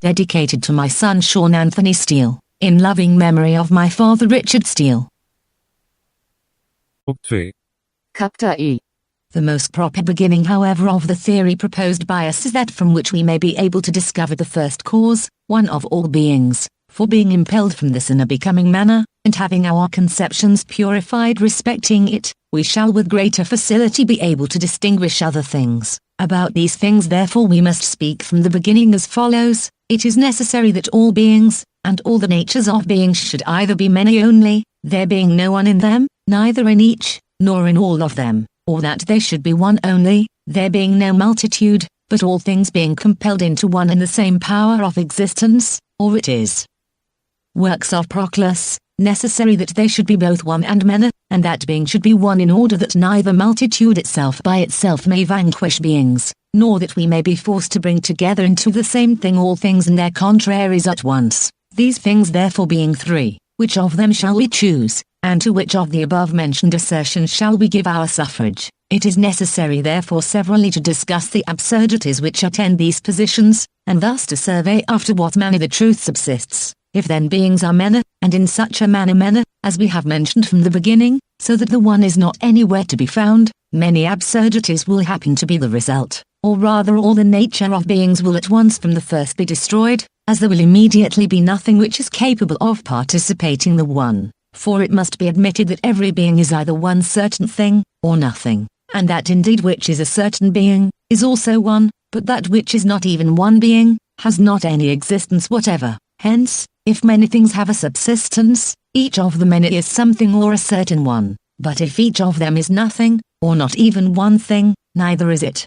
dedicated to my son Sean Anthony Steele, in loving memory of my father Richard Steele. Book 3. Chapter E. The most proper beginning, however, of the theory proposed by us is that from which we may be able to discover the first cause, one of all beings, for being impelled from this in a becoming manner, and having our conceptions purified respecting it, we shall with greater facility be able to distinguish other things. About these things therefore we must speak from the beginning as follows. It is necessary that all beings, and all the natures of beings should either be many only, there being no one in them, neither in each, nor in all of them, or that they should be one only, there being no multitude, but all things being compelled into one and the same power of existence, or it is works of Proclus, necessary that they should be both one and many, and that being should be one in order that neither multitude itself by itself may vanquish beings, nor that we may be forced to bring together into the same thing all things and their contraries at once. These things therefore being three, which of them shall we choose, and to which of the above-mentioned assertions shall we give our suffrage? It is necessary therefore severally to discuss the absurdities which attend these positions, and thus to survey after what manner the truth subsists. If then beings are many, and in such a manner many, as we have mentioned from the beginning, so that the one is not anywhere to be found, many absurdities will happen to be the result, or rather all the nature of beings will at once from the first be destroyed, as there will immediately be nothing which is capable of participating the one. For it must be admitted that every being is either one certain thing, or nothing, and that indeed which is a certain being, is also one, but that which is not even one being, has not any existence whatever. Hence, if many things have a subsistence, each of the many is something or a certain one, but if each of them is nothing, or not even one thing, neither is it.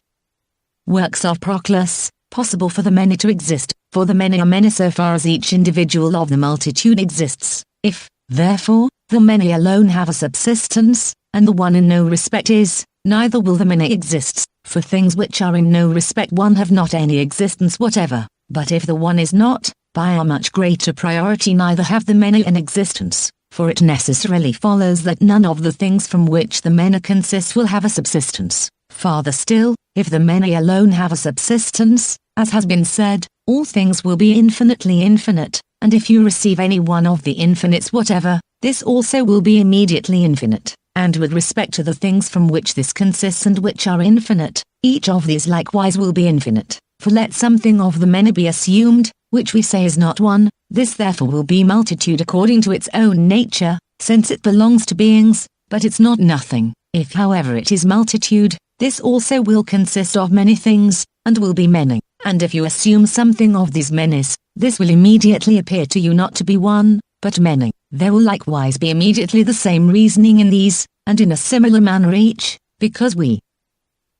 Works of Proclus, possible for the many to exist, for the many are many so far as each individual of the multitude exists. If, therefore, the many alone have a subsistence, and the one in no respect is, neither will the many exist, for things which are in no respect one have not any existence whatever. But if the one is not, by a much greater priority neither have the many an existence, for it necessarily follows that none of the things from which the many consist will have a subsistence. Farther still, if the many alone have a subsistence, as has been said, all things will be infinitely infinite, and if you receive any one of the infinites whatever, this also will be immediately infinite. And with respect to the things from which this consists and which are infinite, each of these likewise will be infinite. For let something of the many be assumed, which we say is not one, this therefore will be multitude according to its own nature, since it belongs to beings, but it's not nothing. If however it is multitude, this also will consist of many things, and will be many. And if you assume something of these manys, this will immediately appear to you not to be one, but many. There will likewise be immediately the same reasoning in these, and in a similar manner each, because we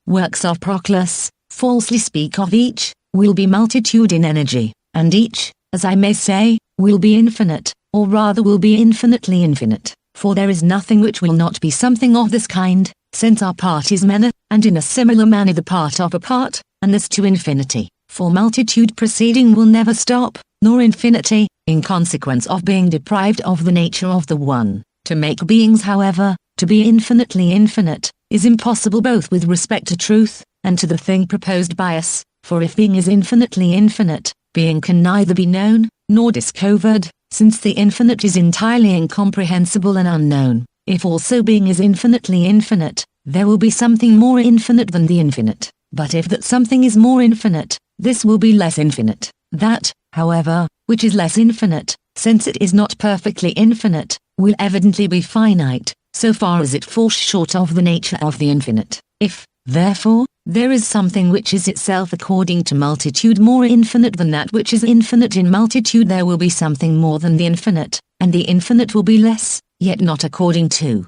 works of Proclus, falsely speak of each, will be multitude in energy, and each, as I may say, will be infinite, or rather will be infinitely infinite, for there is nothing which will not be something of this kind, since our part is many, and in a similar manner the part of a part, and this to infinity, for multitude proceeding will never stop, nor infinity, in consequence of being deprived of the nature of the one. To make beings however, to be infinitely infinite, is impossible both with respect to truth, and to the thing proposed by us, for if being is infinitely infinite, being can neither be known, nor discovered, since the infinite is entirely incomprehensible and unknown. If also being is infinitely infinite, there will be something more infinite than the infinite. But if that something is more infinite, this will be less infinite. That, however, which is less infinite, since it is not perfectly infinite, will evidently be finite, so far as it falls short of the nature of the infinite. If, therefore, there is something which is itself according to multitude more infinite than that which is infinite in multitude, there will be something more than the infinite, and the infinite will be less, yet not according to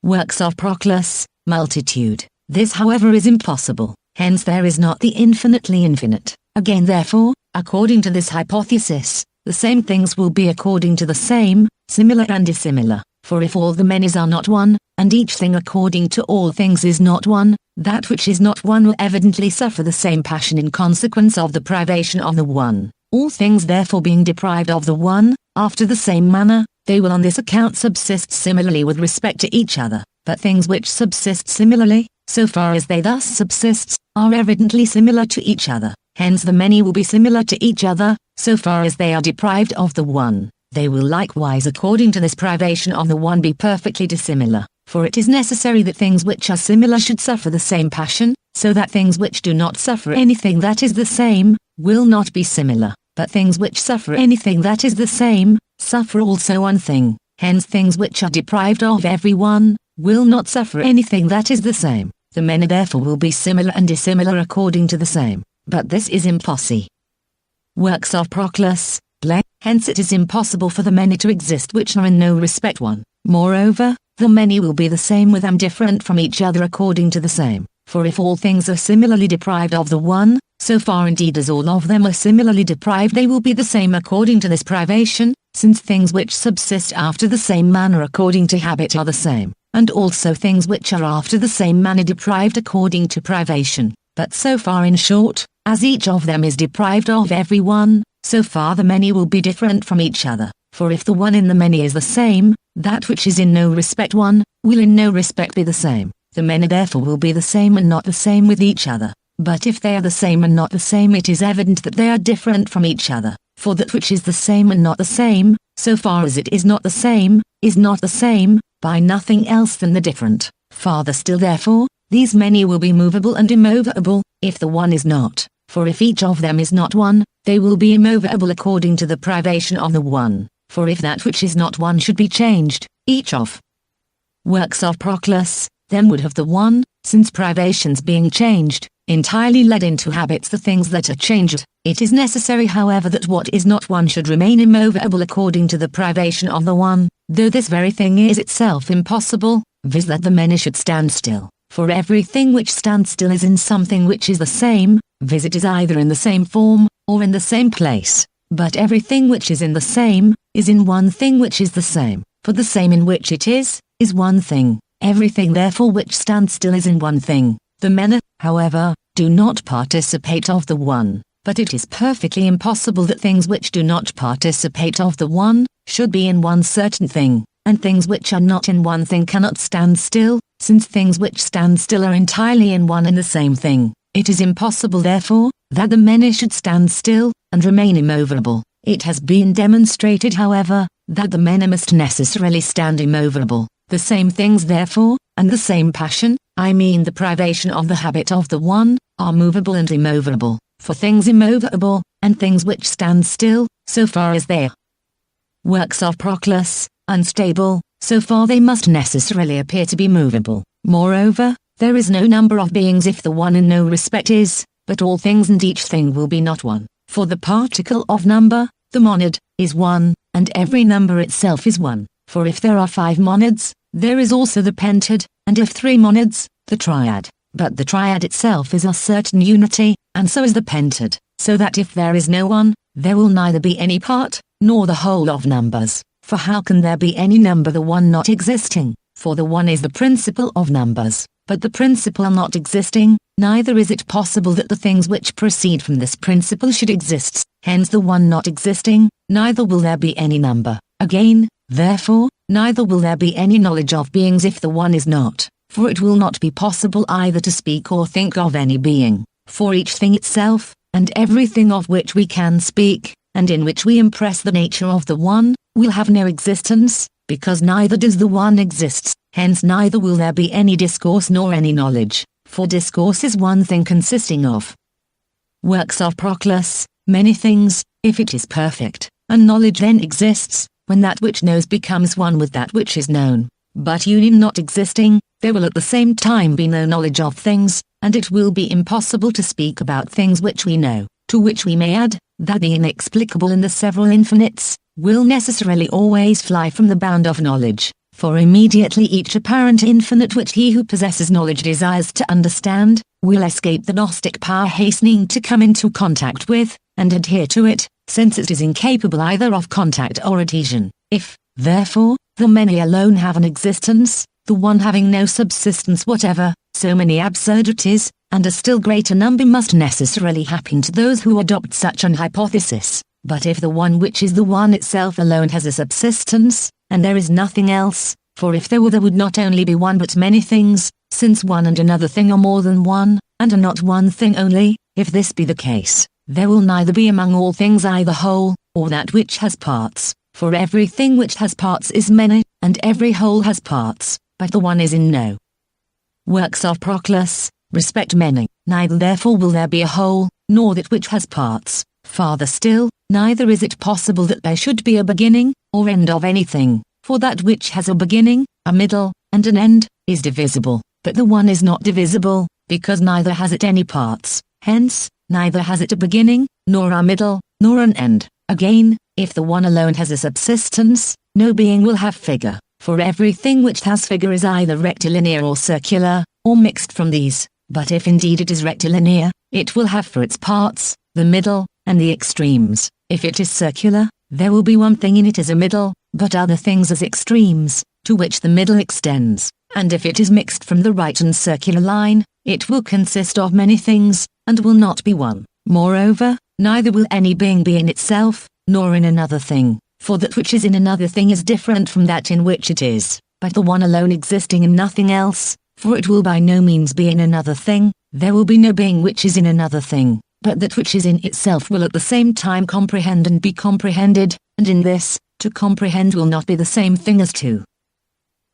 works of Proclus, multitude. This however is impossible, hence there is not the infinitely infinite. Again therefore, according to this hypothesis, the same things will be according to the same, similar and dissimilar. For if all the manys are not one, and each thing according to all things is not one, that which is not one will evidently suffer the same passion in consequence of the privation of the one. All things therefore being deprived of the one, after the same manner, they will on this account subsist similarly with respect to each other. But things which subsist similarly, so far as they thus subsist, are evidently similar to each other. hence the many will be similar to each other, so far as they are deprived of the one. They will likewise according to this privation of the one be perfectly dissimilar, for it is necessary that things which are similar should suffer the same passion, so that things which do not suffer anything that is the same, will not be similar, but things which suffer anything that is the same, suffer also one thing. Hence things which are deprived of every one, will not suffer anything that is the same. The many therefore will be similar and dissimilar according to the same, but this is impossible. Works of Proclus. Hence it is impossible for the many to exist which are in no respect one. Moreover, the many will be the same with them different from each other according to the same. For if all things are similarly deprived of the one, so far indeed as all of them are similarly deprived they will be the same according to this privation, since things which subsist after the same manner according to habit are the same, and also things which are after the same manner deprived according to privation. But so far in short, as each of them is deprived of every one, so far the many will be different from each other. For if the one in the many is the same, that which is in no respect one, will in no respect be the same. The many therefore will be the same and not the same with each other. But if they are the same and not the same it is evident that they are different from each other. For that which is the same and not the same, so far as it is not the same, is not the same, by nothing else than the different. Farther still therefore, these many will be movable and immovable, if the one is not. For if each of them is not one, they will be immovable according to the privation of the one. For if that which is not one should be changed, each of works of Proclus, then would have the one, since privations being changed, entirely led into habits the things that are changed. It is necessary however that what is not one should remain immovable according to the privation of the one, though this very thing is itself impossible, viz. That the many should stand still. For everything which stands still is in something which is the same, viz. It is either in the same form, or in the same place. But everything which is in the same, is in one thing which is the same, for the same in which it is one thing. Everything therefore which stands still is in one thing. The many, however, do not participate of the one, but it is perfectly impossible that things which do not participate of the one, should be in one certain thing, and things which are not in one thing cannot stand still, since things which stand still are entirely in one and the same thing. It is impossible therefore, that the many should stand still, and remain immovable. It has been demonstrated however, that the many must necessarily stand immovable. The same things therefore, and the same passion, I mean the privation of the habit of the one, are movable and immovable. For things immovable, and things which stand still, so far as they are works of Proclus, unstable, so far they must necessarily appear to be movable. Moreover, there is no number of beings if the one in no respect is, but all things and each thing will be not one. For the particle of number, the monad, is one, and every number itself is one. For if there are 5 monads, there is also the pentad, and if 3 monads, the triad. But the triad itself is a certain unity, and so is the pentad, so that if there is no one, there will neither be any part, nor the whole of numbers. For how can there be any number the one not existing? For the one is the principle of numbers, but the principle not existing, neither is it possible that the things which proceed from this principle should exist. Hence the one not existing, neither will there be any number. Again, therefore, neither will there be any knowledge of beings if the one is not, for it will not be possible either to speak or think of any being, for each thing itself, and everything of which we can speak, and in which we impress the nature of the one, will have no existence, because neither does the one exists, hence neither will there be any discourse nor any knowledge, for discourse is one thing consisting of works of Proclus, many things, if it is perfect, and knowledge then exists, when that which knows becomes one with that which is known. But union not existing, there will at the same time be no knowledge of things, and it will be impossible to speak about things which we know, to which we may add, that the inexplicable in the several infinites, will necessarily always fly from the bound of knowledge, for immediately each apparent infinite which he who possesses knowledge desires to understand, will escape the Gnostic power hastening to come into contact with, and adhere to it, since it is incapable either of contact or adhesion. If, therefore, the many alone have an existence, the one having no subsistence whatever, so many absurdities, and a still greater number must necessarily happen to those who adopt such an hypothesis. But if the one which is the one itself alone has a subsistence, and there is nothing else, for if there were there would not only be one but many things, since one and another thing are more than one, and are not one thing only, If this be the case, there will neither be among all things either whole, or that which has parts, for everything which has parts is many, and every whole has parts, but the one is in no. Works of Proclus, respect many, neither therefore will there be a whole, nor that which has parts. Farther still, neither is it possible that there should be a beginning, or end of anything, for that which has a beginning, a middle, and an end, is divisible, but the one is not divisible, because neither has it any parts, hence, neither has it a beginning, nor a middle, nor an end. Again, if the one alone has a subsistence, no being will have figure, for everything which has figure is either rectilinear or circular, or mixed from these, but if indeed it is rectilinear, it will have for its parts, the middle, and the extremes. If it is circular, there will be one thing in it as a middle, but other things as extremes, to which the middle extends, and if it is mixed from the right and circular line, it will consist of many things, and will not be one. Moreover, neither will any being be in itself, nor in another thing, for that which is in another thing is different from that in which it is, but the one alone existing in nothing else, for it will by no means be in another thing. There will be no being which is in another thing, but that which is in itself will at the same time comprehend and be comprehended, and in this, to comprehend will not be the same thing as to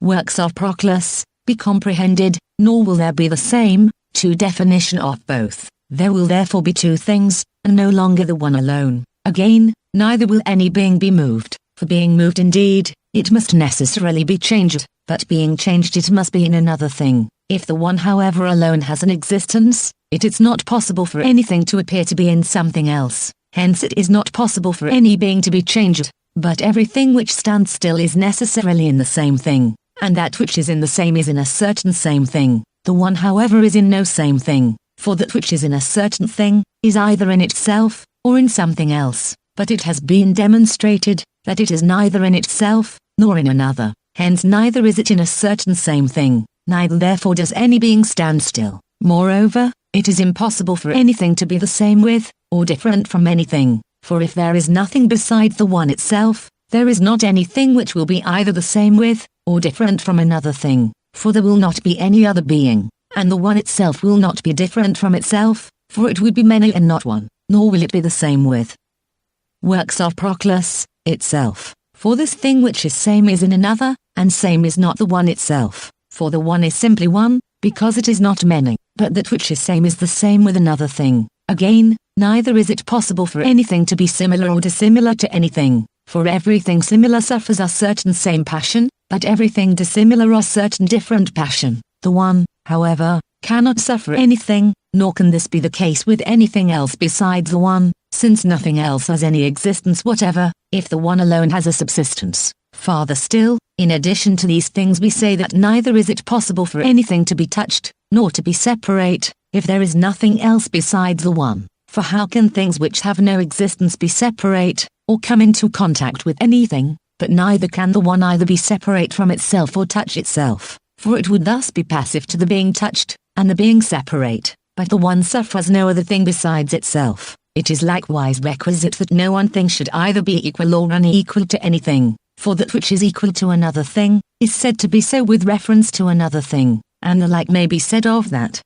works of Proclus, be comprehended, nor will there be the same, to definition of both. There will therefore be two things, and no longer the one alone. Again, neither will any being be moved, for being moved indeed, it must necessarily be changed, but being changed it must be in another thing. If the one however alone has an existence, it is not possible for anything to appear to be in something else, hence it is not possible for any being to be changed, but everything which stands still is necessarily in the same thing, and that which is in the same is in a certain same thing. The one however is in no same thing, for that which is in a certain thing, is either in itself, or in something else, but it has been demonstrated, that it is neither in itself, nor in another, hence neither is it in a certain same thing, neither therefore does any being stand still. Moreover, it is impossible for anything to be the same with, or different from anything, for if there is nothing beside the one itself, there is not anything which will be either the same with, or different from another thing, for there will not be any other being, and the one itself will not be different from itself, for it would be many and not one, nor will it be the same with works of Proclus, itself, for this thing which is same is in another, and same is not the one itself, for the one is simply one, because it is not many, but that which is same is the same with another thing. Again, neither is it possible for anything to be similar or dissimilar to anything, for everything similar suffers a certain same passion, but everything dissimilar a certain different passion. The one, however, cannot suffer anything, nor can this be the case with anything else besides the one, since nothing else has any existence whatever, if the one alone has a subsistence. Farther still, in addition to these things we say that neither is it possible for anything to be touched, nor to be separate, if there is nothing else besides the one. For how can things which have no existence be separate, or come into contact with anything? But neither can the one either be separate from itself or touch itself, for it would thus be passive to the being touched, and the being separate, but the one suffers no other thing besides itself. It is likewise requisite that no one thing should either be equal or unequal to anything, for that which is equal to another thing, is said to be so with reference to another thing, and the like may be said of that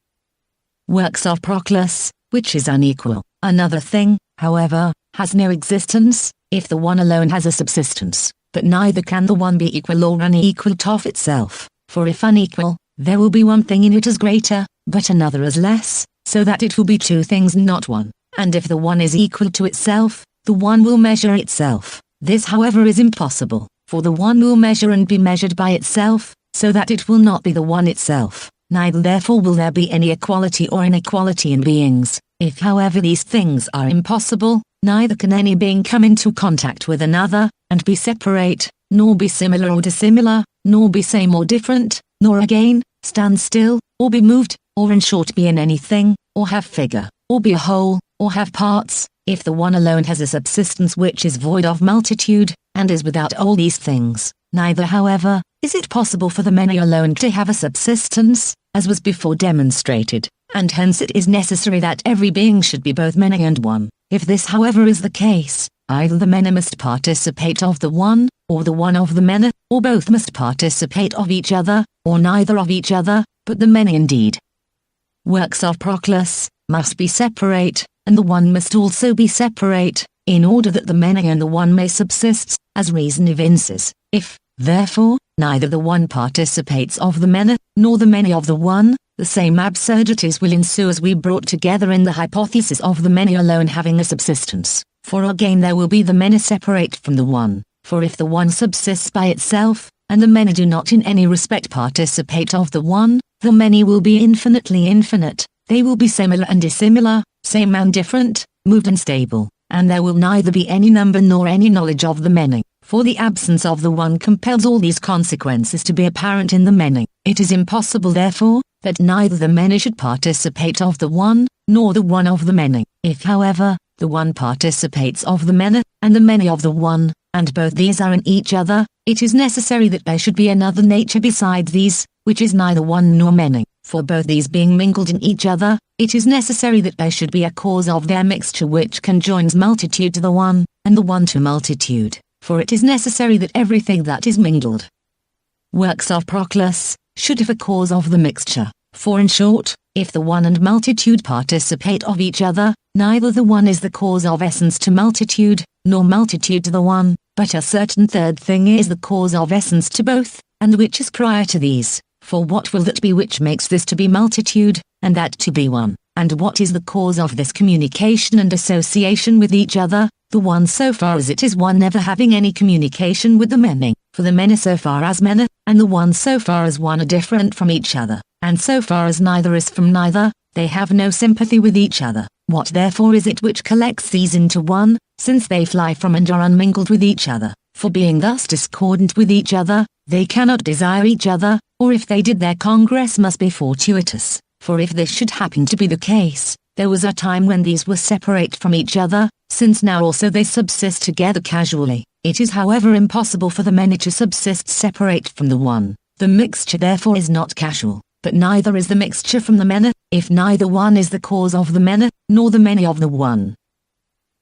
works of Proclus, which is unequal. Another thing, however, has no existence, if the one alone has a subsistence, but neither can the one be equal or unequal to itself, for if unequal, there will be one thing in it as greater, but another as less, so that it will be two things and not one. And if the one is equal to itself, the one will measure itself. This however is impossible, for the one will measure and be measured by itself, so that it will not be the one itself. Neither therefore will there be any equality or inequality in beings. If however these things are impossible, neither can any being come into contact with another, and be separate, nor be similar or dissimilar, nor be same or different, nor again, stand still, or be moved, or in short be in anything, or have figure, or be a whole, or have parts, if the one alone has a subsistence which is void of multitude, and is without all these things. Neither however, is it possible for the many alone to have a subsistence, as was before demonstrated, and hence it is necessary that every being should be both many and one. If this however is the case, either the many must participate of the one, or the one of the many, or both must participate of each other, or neither of each other, but the many indeed. Works of Proclus must be separate, and the one must also be separate, in order that the many and the one may subsist, as reason evinces. If, therefore, neither the one participates of the many, nor the many of the one, the same absurdities will ensue as we brought together in the hypothesis of the many alone having a subsistence. For again there will be the many separate from the one. For if the one subsists by itself, and the many do not in any respect participate of the one, the many will be infinitely infinite, they will be similar and dissimilar, same and different, moved and stable, and there will neither be any number nor any knowledge of the many. For the absence of the one compels all these consequences to be apparent in the many. It is impossible therefore, that neither the many should participate of the one, nor the one of the many. If however, the one participates of the many, and the many of the one, and both these are in each other, it is necessary that there should be another nature besides these, which is neither one nor many. For both these being mingled in each other, it is necessary that there should be a cause of their mixture which conjoins multitude to the one, and the one to multitude. For it is necessary that everything that is mingled. Works of Proclus should have a cause of the mixture. For in short, if the one and multitude participate of each other, neither the one is the cause of essence to multitude, nor multitude to the one, but a certain third thing is the cause of essence to both, and which is prior to these. For what will that be which makes this to be multitude, and that to be one? And what is the cause of this communication and association with each other? The one so far as it is one never having any communication with the many, for the many so far as many, and the one so far as one are different from each other, and so far as neither is from neither, they have no sympathy with each other. What therefore is it which collects these into one, since they fly from and are unmingled with each other? For being thus discordant with each other, they cannot desire each other, or if they did their congress must be fortuitous. For if this should happen to be the case, there was a time when these were separate from each other, since now also they subsist together casually. It is however impossible for the many to subsist separate from the one. The mixture therefore is not casual, but neither is the mixture from the many, if neither one is the cause of the many, nor the many of the one.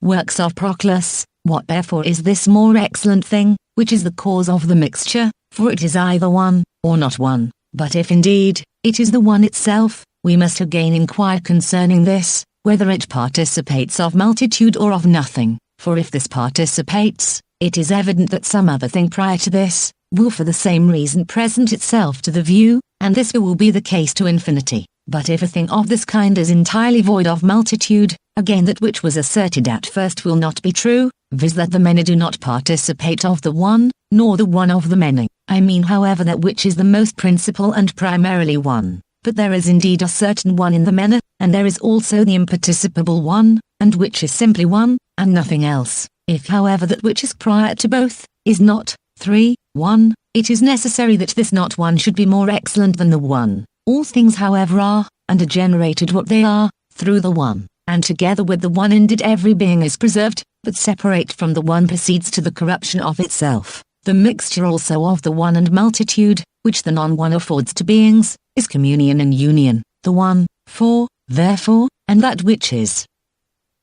Works of Proclus. What therefore is this more excellent thing, which is the cause of the mixture? For it is either one, or not one. But if indeed, it is the one itself, we must again inquire concerning this, whether it participates of multitude or of nothing. For if this participates, it is evident that some other thing prior to this, will for the same reason present itself to the view, and this will be the case to infinity. But if a thing of this kind is entirely void of multitude, again that which was asserted at first will not be true, viz. That the many do not participate of the one, nor the one of the many. I mean however that which is the most principal and primarily one. But there is indeed a certain one in the many, and there is also the imparticipable one, and which is simply one, and nothing else. If however that which is prior to both, is not, 3, 1, it is necessary that this not one should be more excellent than the one. All things however are, and are generated what they are, through the one, and together with the one indeed every being is preserved, but separate from the one proceeds to the corruption of itself. The mixture also of the one and multitude, which the non-one affords to beings, is communion and union, the one, 4, therefore, and that which is.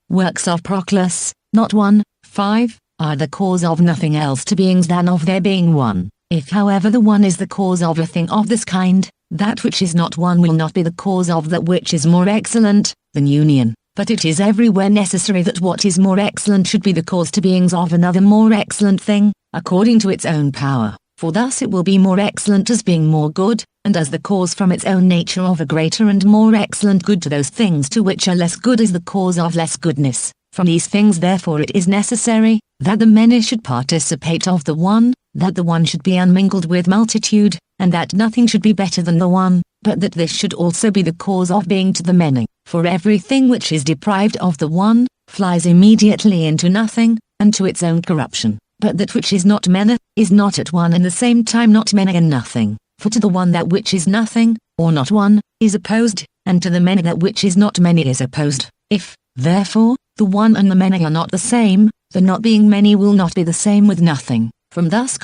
Works of Proclus, not 1, 5, are the cause of nothing else to beings than of their being one. If however the one is the cause of a thing of this kind, that which is not one will not be the cause of that which is more excellent than union. But it is everywhere necessary that what is more excellent should be the cause to beings of another more excellent thing, according to its own power. For thus it will be more excellent as being more good, and as the cause from its own nature of a greater and more excellent good to those things to which are less good is the cause of less goodness. From these things therefore it is necessary, that the many should participate of the one, that the one should be unmingled with multitude, and that nothing should be better than the one, but that this should also be the cause of being to the many. For everything which is deprived of the one, flies immediately into nothing, and to its own corruption. But that which is not many, is not at one and the same time not many and nothing. For to the one that which is nothing, or not one, is opposed, and to the many that which is not many is opposed. If, therefore, the one and the many are not the same, the not being many will not be the same with nothing. From thus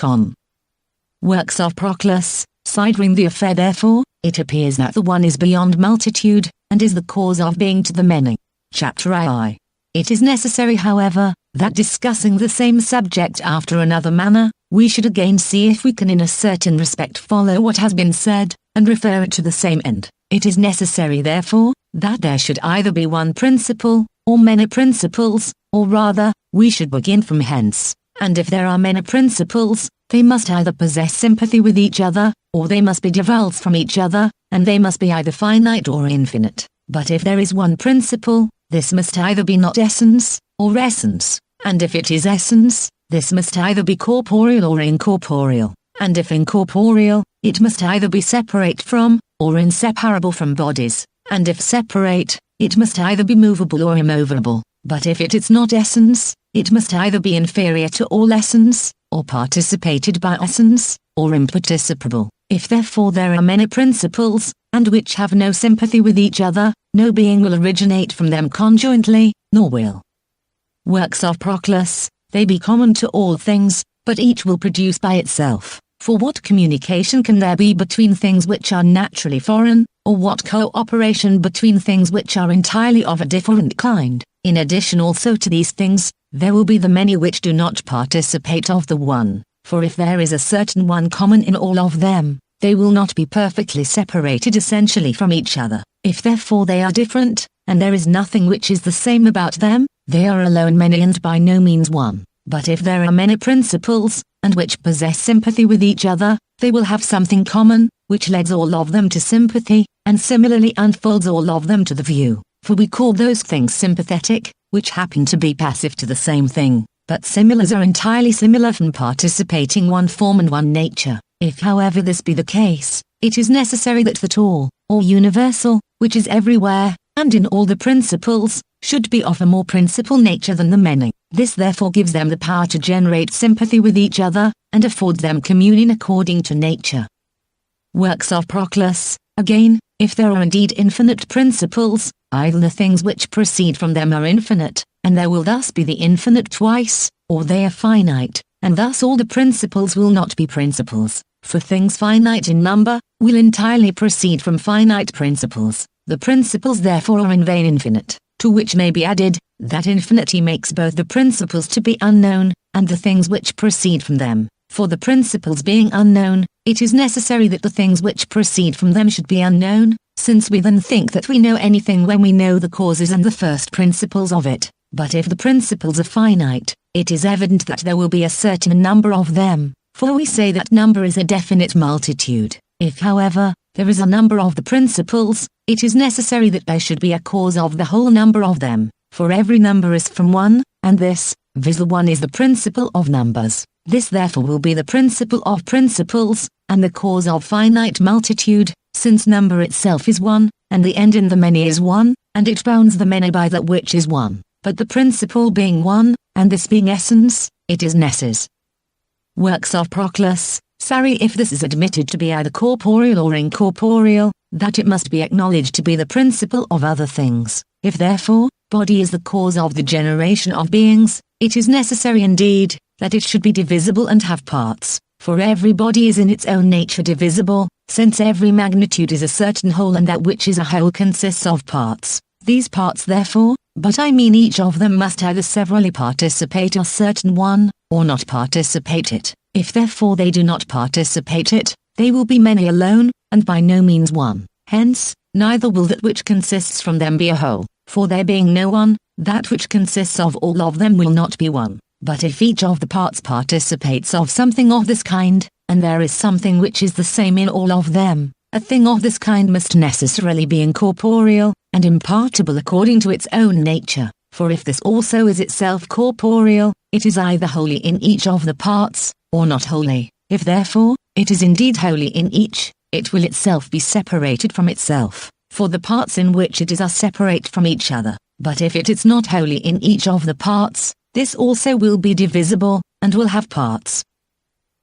Works of Proclus, sidering the affair therefore, it appears that the one is beyond multitude, and is the cause of being to the many. Chapter II. It is necessary however, that discussing the same subject after another manner, we should again see if we can in a certain respect follow what has been said, and refer it to the same end. It is necessary therefore, that there should either be one principle, or many principles, or rather, we should begin from hence, and if there are many principles, they must either possess sympathy with each other, or they must be divulged from each other, and they must be either finite or infinite. But if there is one principle, this must either be not essence, or essence, and if it is essence, this must either be corporeal or incorporeal, and if incorporeal, it must either be separate from, or inseparable from bodies, and if separate, it must either be movable or immovable, but if it is not essence, it must either be inferior to all essence, or participated by essence, or imparticipable. If therefore there are many principles, and which have no sympathy with each other, no being will originate from them conjointly, nor will works of Proclus, they be common to all things, but each will produce by itself. For what communication can there be between things which are naturally foreign, or what cooperation between things which are entirely of a different kind? In addition also to these things, there will be the many which do not participate of the one, for if there is a certain one common in all of them, they will not be perfectly separated essentially from each other. If therefore they are different, and there is nothing which is the same about them, they are alone many and by no means one. But if there are many principles, and which possess sympathy with each other, they will have something common, which leads all of them to sympathy, and similarly unfolds all of them to the view. For we call those things sympathetic, which happen to be passive to the same thing, but similars are entirely similar from participating one form and one nature. If however this be the case, it is necessary that that all, or universal, which is everywhere, and in all the principles, should be of a more principal nature than the many. This therefore gives them the power to generate sympathy with each other, and affords them communion according to nature. Works of Proclus, again, if there are indeed infinite principles, either the things which proceed from them are infinite, and there will thus be the infinite twice, or they are finite, and thus all the principles will not be principles, for things finite in number, will entirely proceed from finite principles. The principles therefore are in vain infinite, to which may be added, that infinity makes both the principles to be unknown, and the things which proceed from them. For the principles being unknown, it is necessary that the things which proceed from them should be unknown, since we then think that we know anything when we know the causes and the first principles of it. But if the principles are finite, it is evident that there will be a certain number of them, for we say that number is a definite multitude. If however, there is a number of the principles, it is necessary that there should be a cause of the whole number of them, for every number is from one, and this, viz. One is the principle of numbers. This therefore will be the principle of principles, and the cause of finite multitude, since number itself is one, and the end in the many is one, and it bounds the many by that which is one. But the principle being one, and this being essence, it is nesses. Works of Proclus, sorry if this is admitted to be either corporeal or incorporeal, that it must be acknowledged to be the principle of other things. If therefore, body is the cause of the generation of beings, it is necessary indeed, that it should be divisible and have parts, for every body is in its own nature divisible, since every magnitude is a certain whole and that which is a whole consists of parts. These parts therefore, but I mean each of them must either severally participate a certain one, or not participate it. If therefore they do not participate it, they will be many alone, and by no means one. Hence, neither will that which consists from them be a whole, for there being no one, that which consists of all of them will not be one. But if each of the parts participates of something of this kind, and there is something which is the same in all of them, a thing of this kind must necessarily be incorporeal, and impartible according to its own nature, for if this also is itself corporeal, it is either wholly in each of the parts, or not wholly. If therefore, it is indeed wholly in each, it will itself be separated from itself, for the parts in which it is are separate from each other. But if it is not wholly in each of the parts, this also will be divisible, and will have parts.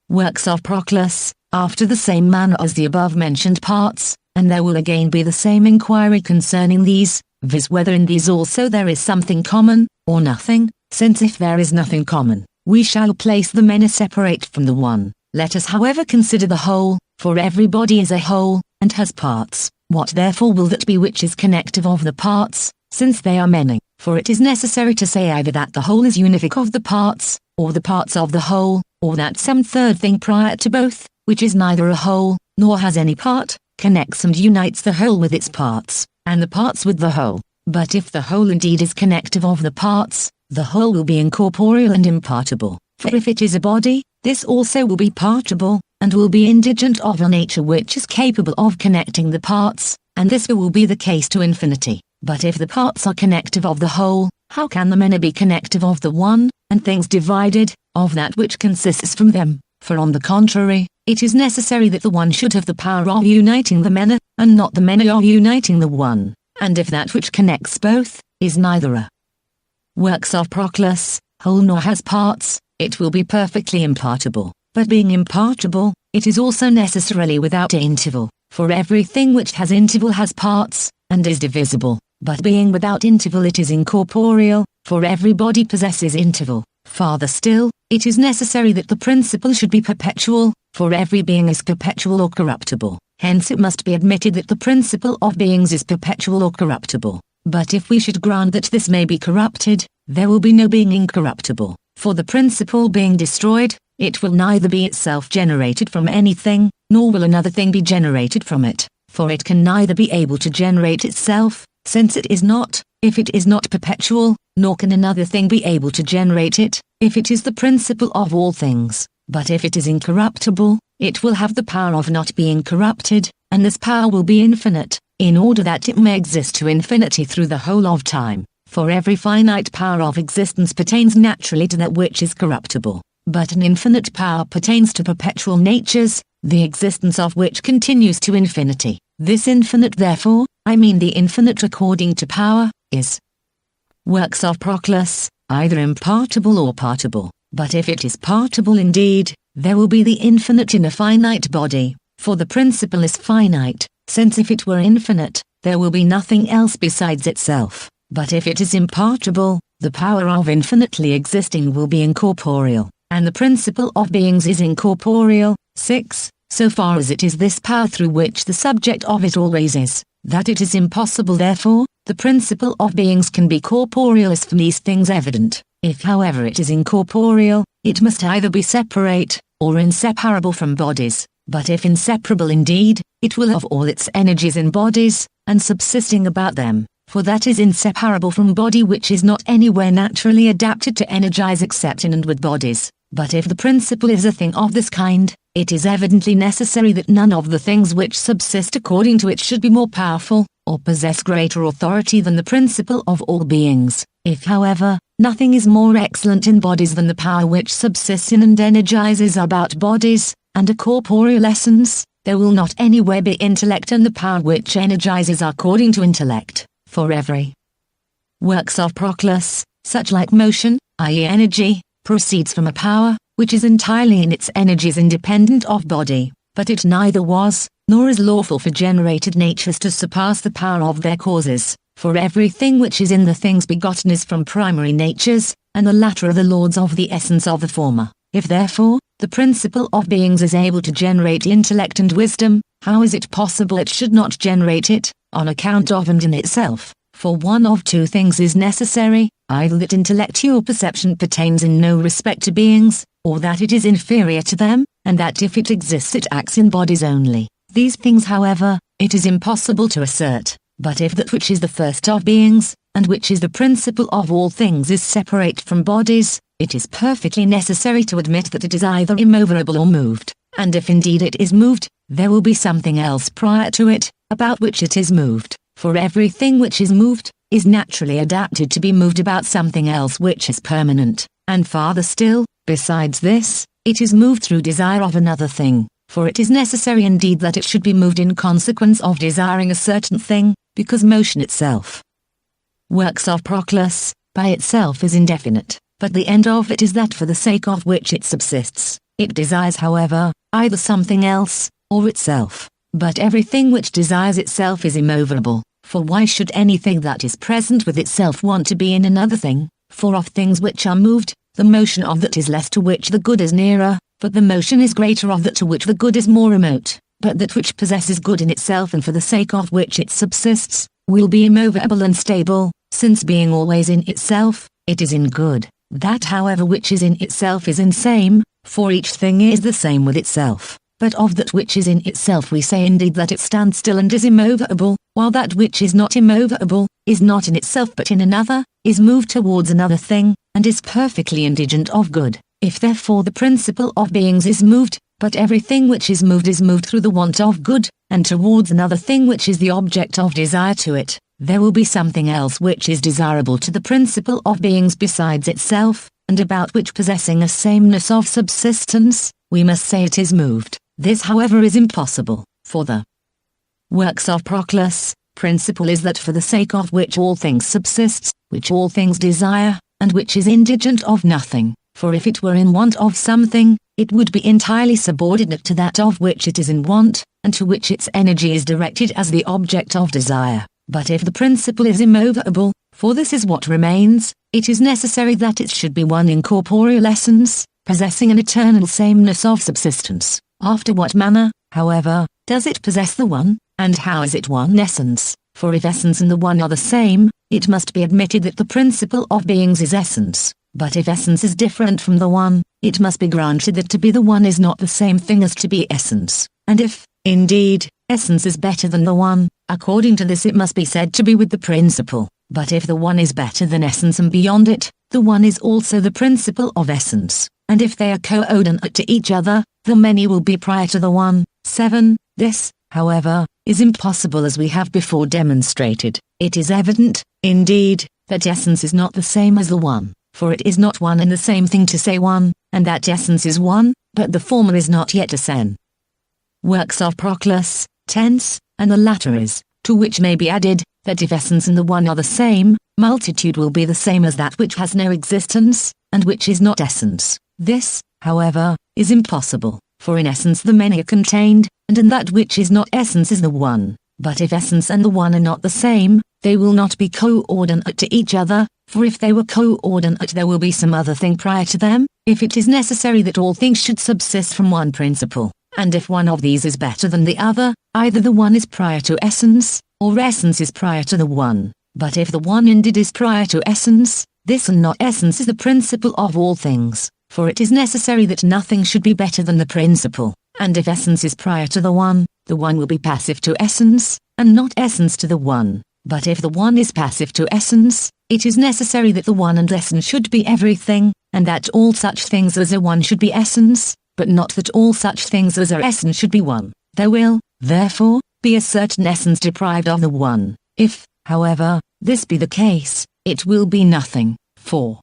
Works of Proclus, after the same manner as the above-mentioned parts, and there will again be the same inquiry concerning these, viz. Whether in these also there is something common, or nothing, since if there is nothing common, we shall place the many separate from the one. Let us however consider the whole, for every body is a whole, and has parts. What therefore will that be which is connective of the parts, since they are many? For it is necessary to say either that the whole is unific of the parts, or the parts of the whole, or that some third thing prior to both, which is neither a whole, nor has any part, connects and unites the whole with its parts, and the parts with the whole. But if the whole indeed is connective of the parts, the whole will be incorporeal and impartible. For if it is a body, this also will be partible, and will be indigent of a nature which is capable of connecting the parts, and this will be the case to infinity. But if the parts are connective of the whole, how can the many be connective of the one, and things divided, of that which consists from them? For on the contrary, it is necessary that the one should have the power of uniting the many, and not the many of uniting the one. And if that which connects both, is neither a works of Proclus, whole nor has parts, it will be perfectly impartible. But being impartible, it is also necessarily without interval, for everything which has interval has parts, and is divisible. But being without interval it is incorporeal, for every body possesses interval. Farther still, it is necessary that the principle should be perpetual, for every being is perpetual or corruptible. Hence it must be admitted that the principle of beings is perpetual or corruptible. But if we should grant that this may be corrupted, there will be no being incorruptible. For the principle being destroyed, it will neither be itself generated from anything, nor will another thing be generated from it. For it can neither be able to generate itself, since it is not, if it is not perpetual, nor can another thing be able to generate it, if it is the principle of all things. But if it is incorruptible, it will have the power of not being corrupted, and this power will be infinite, in order that it may exist to infinity through the whole of time. For every finite power of existence pertains naturally to that which is corruptible, but an infinite power pertains to perpetual natures, the existence of which continues to infinity. This infinite therefore, I mean the infinite according to power, is works of Proclus, either impartible or partible. But if it is partible indeed, there will be the infinite in a finite body, for the principle is finite, since if it were infinite, there will be nothing else besides itself. But if it is impartible, the power of infinitely existing will be incorporeal, and the principle of beings is incorporeal. 6. So far as it is this power through which the subject of it always is, that it is impossible therefore, the principle of beings can be corporeal is from these things evident. If however it is incorporeal, it must either be separate, or inseparable from bodies, but if inseparable indeed, it will have all its energies in bodies, and subsisting about them, for that is inseparable from body which is not anywhere naturally adapted to energize except in and with bodies. But if the principle is a thing of this kind, it is evidently necessary that none of the things which subsist according to it should be more powerful, or possess greater authority than the principle of all beings. If however, nothing is more excellent in bodies than the power which subsists in and energizes about bodies, and a corporeal essence, there will not anywhere be intellect and the power which energizes according to intellect. For every works of Proclus, such like motion, i.e. energy, proceeds from a power, which is entirely in its energies independent of body, but it neither was, nor is lawful for generated natures to surpass the power of their causes, for everything which is in the things begotten is from primary natures, and the latter are the lords of the essence of the former. If therefore, the principle of beings is able to generate intellect and wisdom, how is it possible it should not generate it, on account of and in itself? For one of two things is necessary, either that intellectual perception pertains in no respect to beings, or that it is inferior to them, and that if it exists it acts in bodies only. These things however, it is impossible to assert, but if that which is the first of beings, and which is the principle of all things is separate from bodies, it is perfectly necessary to admit that it is either immovable or moved, and if indeed it is moved, there will be something else prior to it, about which it is moved, for everything which is moved, is naturally adapted to be moved about something else which is permanent, and farther still, besides this, it is moved through desire of another thing, for it is necessary indeed that it should be moved in consequence of desiring a certain thing, because motion itself, works of Proclus, by itself is indefinite, but the end of it is that for the sake of which it subsists. It desires however, either something else, or itself. But everything which desires itself is immovable, for why should anything that is present with itself want to be in another thing? For of things which are moved, the motion of that is less to which the good is nearer, but the motion is greater of that to which the good is more remote. But that which possesses good in itself and for the sake of which it subsists, will be immovable and stable, since being always in itself, it is in good. That however which is in itself is in same, for each thing is the same with itself. but of that which is in itself we say indeed that it stands still and is immovable, while that which is not immovable, is not in itself but in another, is moved towards another thing, and is perfectly indigent of good. If therefore the principle of beings is moved, but everything which is moved through the want of good, and towards another thing which is the object of desire to it, there will be something else which is desirable to the principle of beings besides itself, and about which possessing a sameness of subsistence, we must say it is moved. This however is impossible, for the works of Proclus, principle is that for the sake of which all things subsists, which all things desire, and which is indigent of nothing, for if it were in want of something, it would be entirely subordinate to that of which it is in want, and to which its energy is directed as the object of desire. But if the principle is immovable, for this is what remains, it is necessary that it should be one incorporeal essence, possessing an eternal sameness of subsistence. After what manner, however, does it possess the one, and how is it one essence? For if essence and the one are the same, it must be admitted that the principle of beings is essence. But if essence is different from the one, it must be granted that to be the one is not the same thing as to be essence. And if, indeed, essence is better than the one, according to this it must be said to be with the principle. But if the one is better than essence and beyond it, the one is also the principle of essence. And if they are co-ordinate to each other, the many will be prior to the one. 7. This, however, is impossible as we have before demonstrated. It is evident, indeed, that essence is not the same as the one, for it is not one and the same thing to say one, and that essence is one, but the former is not yet a sen. Works of Proclus, tense, and the latter is, to which may be added, that if essence and the one are the same, multitude will be the same as that which has no existence, and which is not essence. This, however, is impossible, for in essence the many are contained, and in that which is not essence is the one. But if essence and the one are not the same, they will not be co-ordinate to each other, for if they were co-ordinate there will be some other thing prior to them, if it is necessary that all things should subsist from one principle. And if one of these is better than the other, either the one is prior to essence, or essence is prior to the one. But if the one indeed is prior to essence, this and not essence is the principle of all things, for it is necessary that nothing should be better than the principle. And if essence is prior to the one will be passive to essence, and not essence to the one. But if the one is passive to essence, it is necessary that the one and essence should be everything, and that all such things as are one should be essence, but not that all such things as are essence should be one. There will, therefore, be a certain essence deprived of the one. If, however, this be the case, it will be nothing. 4.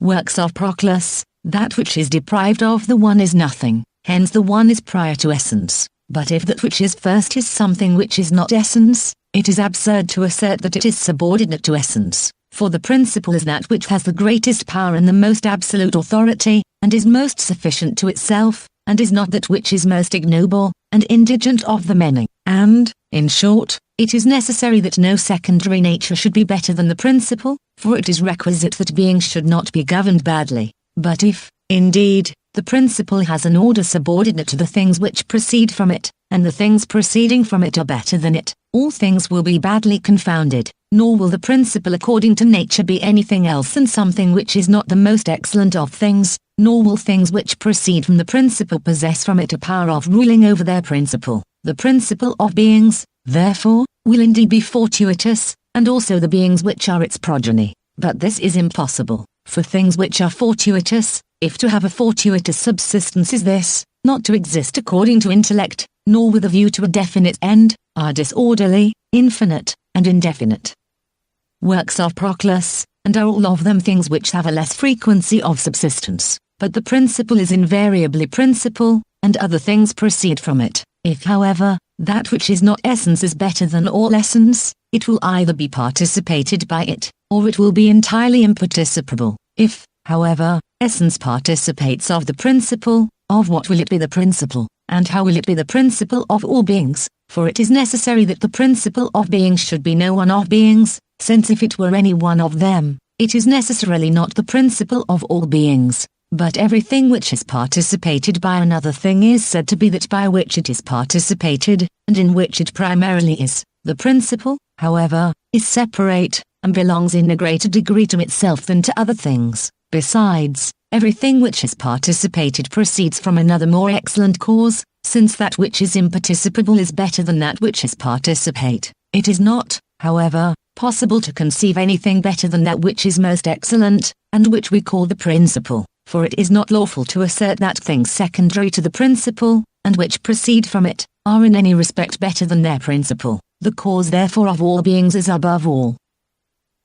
Works of Proclus, that which is deprived of the one is nothing, hence the one is prior to essence. But if that which is first is something which is not essence, it is absurd to assert that it is subordinate to essence, for the principle is that which has the greatest power and the most absolute authority, and is most sufficient to itself, and is not that which is most ignoble, and indigent of the many. And, in short, it is necessary that no secondary nature should be better than the principle, for it is requisite that beings should not be governed badly. But if, indeed, the principle has an order subordinate to the things which proceed from it, and the things proceeding from it are better than it, all things will be badly confounded, nor will the principle according to nature be anything else than something which is not the most excellent of things, nor will things which proceed from the principle possess from it a power of ruling over their principle. The principle of beings, therefore, will indeed be fortuitous, and also the beings which are its progeny. But this is impossible, for things which are fortuitous, if to have a fortuitous subsistence is this, not to exist according to intellect, nor with a view to a definite end, are disorderly, infinite, and indefinite. Works of Proclus, and are all of them things which have a less frequency of subsistence, but the principle is invariably principle, and other things proceed from it. If however, that which is not essence is better than all essence, it will either be participated by it, or it will be entirely imparticipable. If, however, essence participates of the principle, of what will it be the principle, and how will it be the principle of all beings? For it is necessary that the principle of beings should be no one of beings, since if it were any one of them, it is necessarily not the principle of all beings. But everything which is participated by another thing is said to be that by which it is participated, and in which it primarily is. The principle, however, is separate, and belongs in a greater degree to itself than to other things. Besides, everything which is participated proceeds from another more excellent cause, since that which is imparticipable is better than that which is participate. It is not, however, possible to conceive anything better than that which is most excellent, and which we call the principle, for it is not lawful to assert that things secondary to the principle, and which proceed from it, are in any respect better than their principle. The cause therefore of all beings is above all.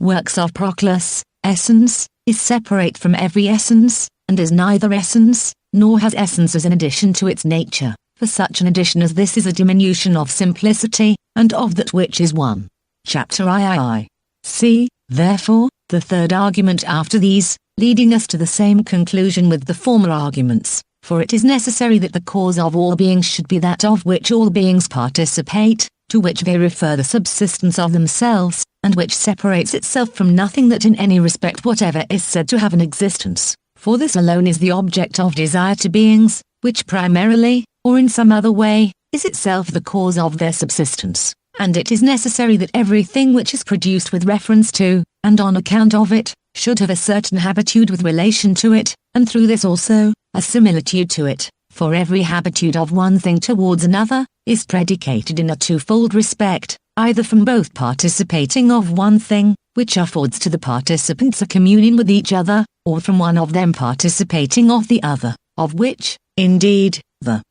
Works of Proclus. Essence is separate from every essence, and is neither essence, nor has essence as an addition to its nature, for such an addition as this is a diminution of simplicity, and of that which is one. Chapter III. C. Therefore, the third argument after these, leading us to the same conclusion with the former arguments, for it is necessary that the cause of all beings should be that of which all beings participate, to which they refer the subsistence of themselves, and which separates itself from nothing that in any respect whatever is said to have an existence. For this alone is the object of desire to beings, which primarily, or in some other way, is itself the cause of their subsistence. And it is necessary that everything which is produced with reference to, and on account of it, should have a certain habitude with relation to it, and through this also, a similitude to it, for every habitude of one thing towards another, is predicated in a twofold respect, either from both participating of one thing, which affords to the participants a communion with each other, or from one of them participating of the other, of which, indeed, the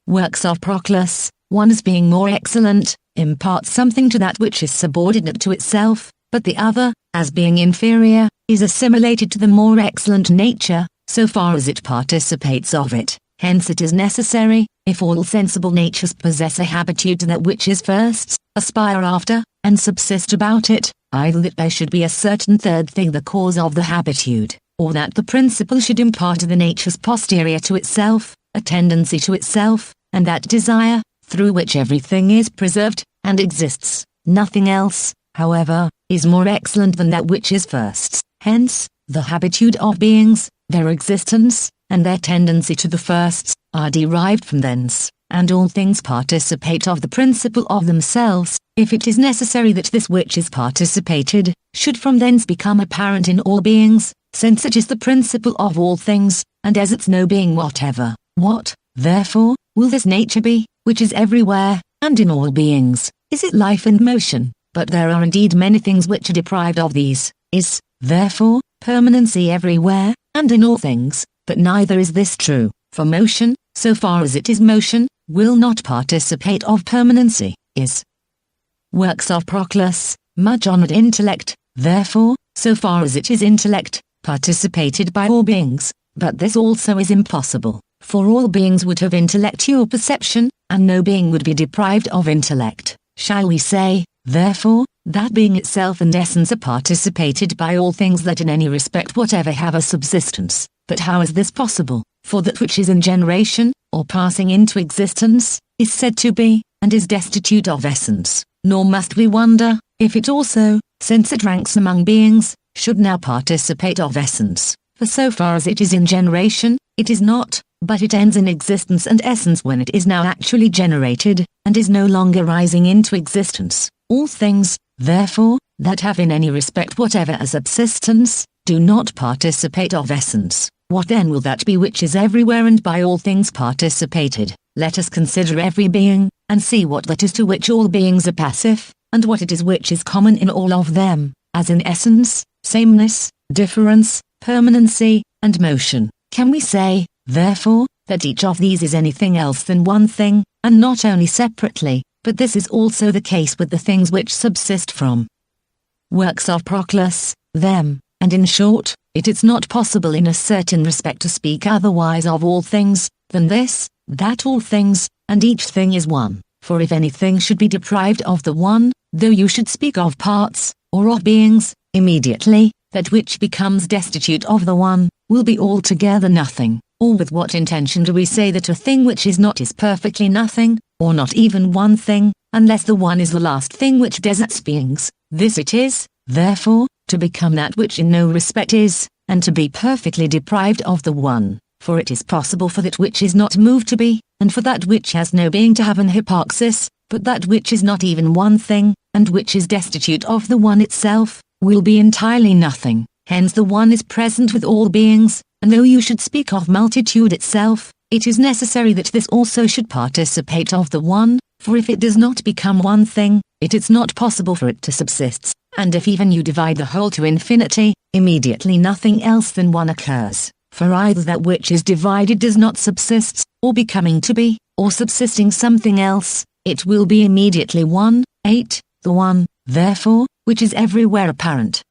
works of Proclus, one as being more excellent, imparts something to that which is subordinate to itself, but the other, as being inferior, is assimilated to the more excellent nature, so far as it participates of it. Hence it is necessary, if all sensible natures possess a habitude to that which is first, aspire after, and subsist about it, either that there should be a certain third thing the cause of the habitude, or that the principle should impart to the natures posterior to itself, a tendency to itself, and that desire, through which everything is preserved, and exists. Nothing else, however, is more excellent than that which is first. Hence, the habitude of beings, their existence, and their tendency to the firsts, are derived from thence, and all things participate of the principle of themselves, if it is necessary that this which is participated, should from thence become apparent in all beings, since it is the principle of all things, and as its no being whatever. What, therefore, will this nature be, which is everywhere, and in all beings? Is it life and motion? But there are indeed many things which are deprived of these. Is, therefore, permanency everywhere, and in all things? But neither is this true, for motion, so far as it is motion, will not participate of permanency. Is works of Proclus, much honored intellect, therefore, so far as it is intellect, participated by all beings, but this also is impossible, for all beings would have intellectual perception, and no being would be deprived of intellect. Shall we say, therefore, that being itself and essence are participated by all things that in any respect whatever have a subsistence? But how is this possible? For that which is in generation, or passing into existence, is said to be, and is destitute of essence. Nor must we wonder, if it also, since it ranks among beings, should now participate of essence. For so far as it is in generation, it is not, but it ends in existence and essence when it is now actually generated, and is no longer rising into existence. All things, therefore, that have in any respect whatever a subsistence, do not participate of essence. What then will that be which is everywhere and by all things participated? Let us consider every being, and see what that is to which all beings are passive, and what it is which is common in all of them, as in essence, sameness, difference, permanency, and motion. Can we say, therefore, that each of these is anything else than one thing, and not only separately, but this is also the case with the things which subsist from works of Proclus, them, and in short, it is not possible in a certain respect to speak otherwise of all things, than this, that all things, and each thing is one. For if anything should be deprived of the one, though you should speak of parts, or of beings, immediately, that which becomes destitute of the one, will be altogether nothing. Or with what intention do we say that a thing which is not is perfectly nothing, or not even one thing, unless the one is the last thing which deserts beings? This it is, therefore, to become that which in no respect is, and to be perfectly deprived of the one. For it is possible for that which is not moved to be, and for that which has no being to have an hypoxis, but that which is not even one thing, and which is destitute of the one itself, will be entirely nothing. Hence the one is present with all beings, and though you should speak of multitude itself, it is necessary that this also should participate of the one, for if it does not become one thing, it is not possible for it to subsist, and if even you divide the whole to infinity, immediately nothing else than one occurs, for either that which is divided does not subsist, or becoming to be, or subsisting something else, it will be immediately one. 8. The one, therefore, which is everywhere apparent,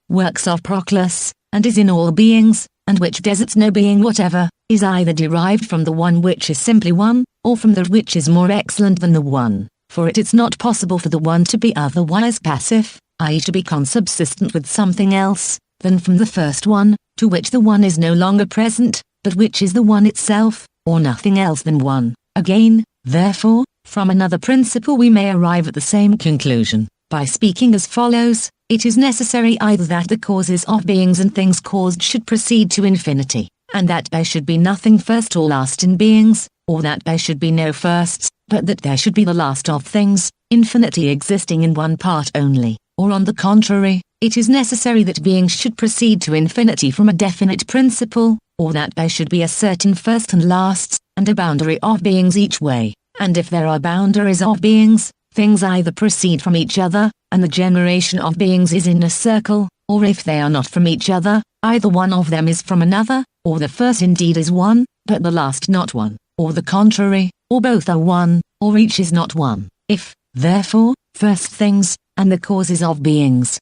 works of Proclus, and is in all beings, and which deserts no being whatever, is either derived from the one which is simply one, or from that which is more excellent than the one, for it is not possible for the one to be otherwise passive, i.e. to be consubsistent with something else, than from the first one, to which the one is no longer present, but which is the one itself, or nothing else than one. Again, therefore, from another principle we may arrive at the same conclusion, by speaking as follows: it is necessary either that the causes of beings and things caused should proceed to infinity, and that there should be nothing first or last in beings, or that there should be no firsts, but that there should be the last of things, infinity existing in one part only, or on the contrary, it is necessary that beings should proceed to infinity from a definite principle, or that there should be a certain first and lasts, and a boundary of beings each way, and if there are boundaries of beings, things either proceed from each other, and the generation of beings is in a circle, or if they are not from each other, either one of them is from another, or the first indeed is one, but the last not one, or the contrary, or both are one, or each is not one. If, therefore, first things, and the causes of beings,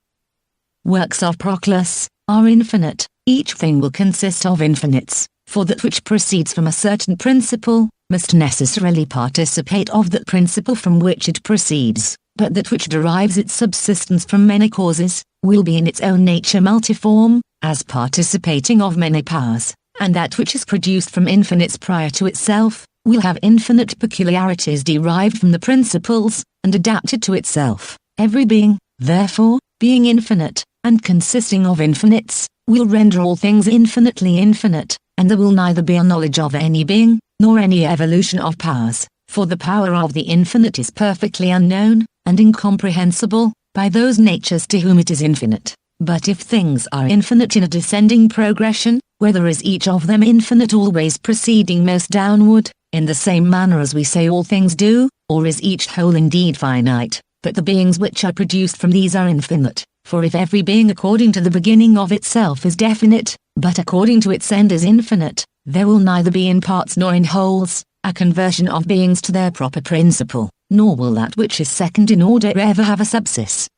works of Proclus, are infinite, each thing will consist of infinites, for that which proceeds from a certain principle, must necessarily participate of that principle from which it proceeds, but that which derives its subsistence from many causes, will be in its own nature multiform, as participating of many powers, and that which is produced from infinites prior to itself, will have infinite peculiarities derived from the principles, and adapted to itself. Every being, therefore, being infinite, and consisting of infinites, will render all things infinitely infinite, and there will neither be a knowledge of any being, nor any evolution of powers, for the power of the infinite is perfectly unknown, and incomprehensible, by those natures to whom it is infinite. But if things are infinite in a descending progression, whether is each of them infinite always proceeding most downward, in the same manner as we say all things do, or is each whole indeed finite, but the beings which are produced from these are infinite, for if every being according to the beginning of itself is definite, but according to its end is infinite, there will neither be in parts nor in wholes, a conversion of beings to their proper principle, nor will that which is second in order ever have a subsist.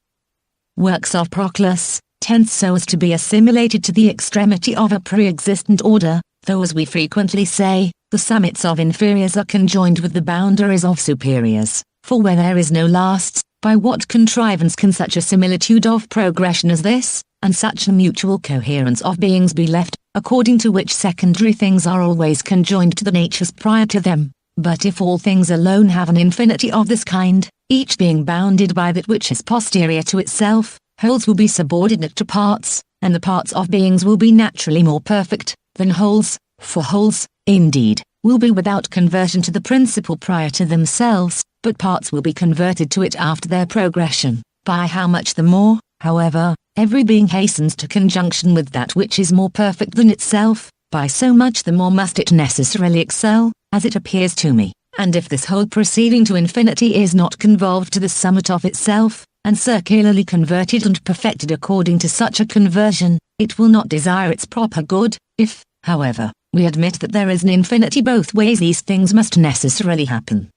Works of Proclus, tend so as to be assimilated to the extremity of a pre-existent order, though as we frequently say, the summits of inferiors are conjoined with the boundaries of superiors, for where there is no lasts, by what contrivance can such a similitude of progression as this, and such a mutual coherence of beings be left, according to which secondary things are always conjoined to the natures prior to them? But if all things alone have an infinity of this kind, each being bounded by that which is posterior to itself, wholes will be subordinate to parts, and the parts of beings will be naturally more perfect than wholes, for wholes, indeed, will be without conversion to the principle prior to themselves, but parts will be converted to it after their progression. By how much the more, however, every being hastens to conjunction with that which is more perfect than itself, by so much the more must it necessarily excel, as it appears to me. And if this whole proceeding to infinity is not convolved to the summit of itself, and circularly converted and perfected according to such a conversion, it will not desire its proper good. If, however, we admit that there is an infinity both ways, these things must necessarily happen.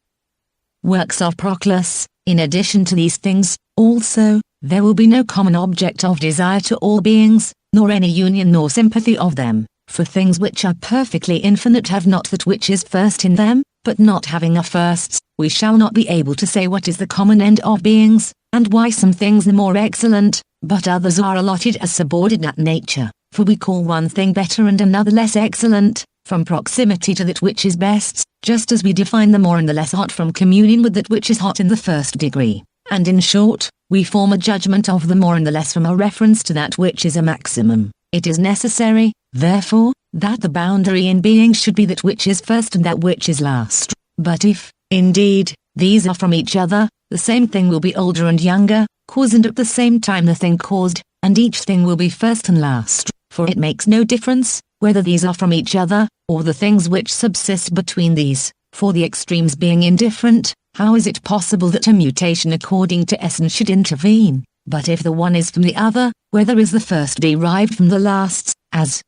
Works of Proclus, in addition to these things, also, there will be no common object of desire to all beings, nor any union nor sympathy of them, for things which are perfectly infinite have not that which is first in them, but not having a first, we shall not be able to say what is the common end of beings, and why some things are more excellent, but others are allotted as subordinate nature, for we call one thing better and another less excellent, from proximity to that which is best, just as we define the more and the less hot from communion with that which is hot in the first degree, and in short, we form a judgment of the more and the less from a reference to that which is a maximum. It is necessary, therefore, that the boundary in being should be that which is first and that which is last. But if, indeed, these are from each other, the same thing will be older and younger, cause and at the same time the thing caused, and each thing will be first and last, for it makes no difference, whether these are from each other, or the things which subsist between these, for the extremes being indifferent, how is it possible that a mutation according to essence should intervene? But if the one is from the other, whether is the first derived from the last, as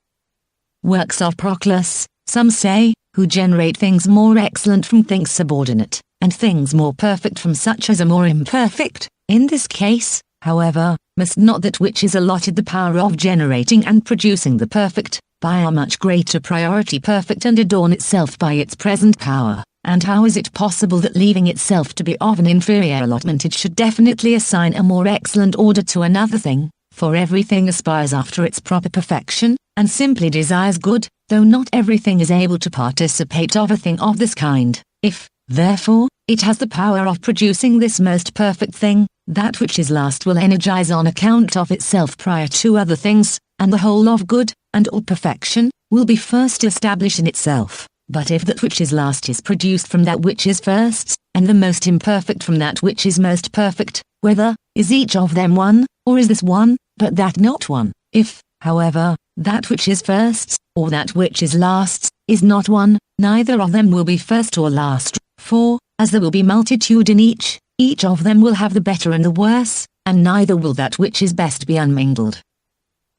works of Proclus, some say, who generate things more excellent from things subordinate, and things more perfect from such as are more imperfect. In this case, however, must not that which is allotted the power of generating and producing the perfect, by a much greater priority perfect and adorn itself by its present power? And how is it possible that leaving itself to be of an inferior allotment it should definitely assign a more excellent order to another thing? For everything aspires after its proper perfection, and simply desires good, though not everything is able to participate of a thing of this kind. If, therefore, it has the power of producing this most perfect thing, that which is last will energize on account of itself prior to other things, and the whole of good, and all perfection, will be first established in itself. But if that which is last is produced from that which is first, and the most imperfect from that which is most perfect, whether is each of them one, or is this one, but that not one? If, however, that which is first, or that which is last, is not one, neither of them will be first or last, for, as there will be multitude in each of them will have the better and the worse, and neither will that which is best be unmingled.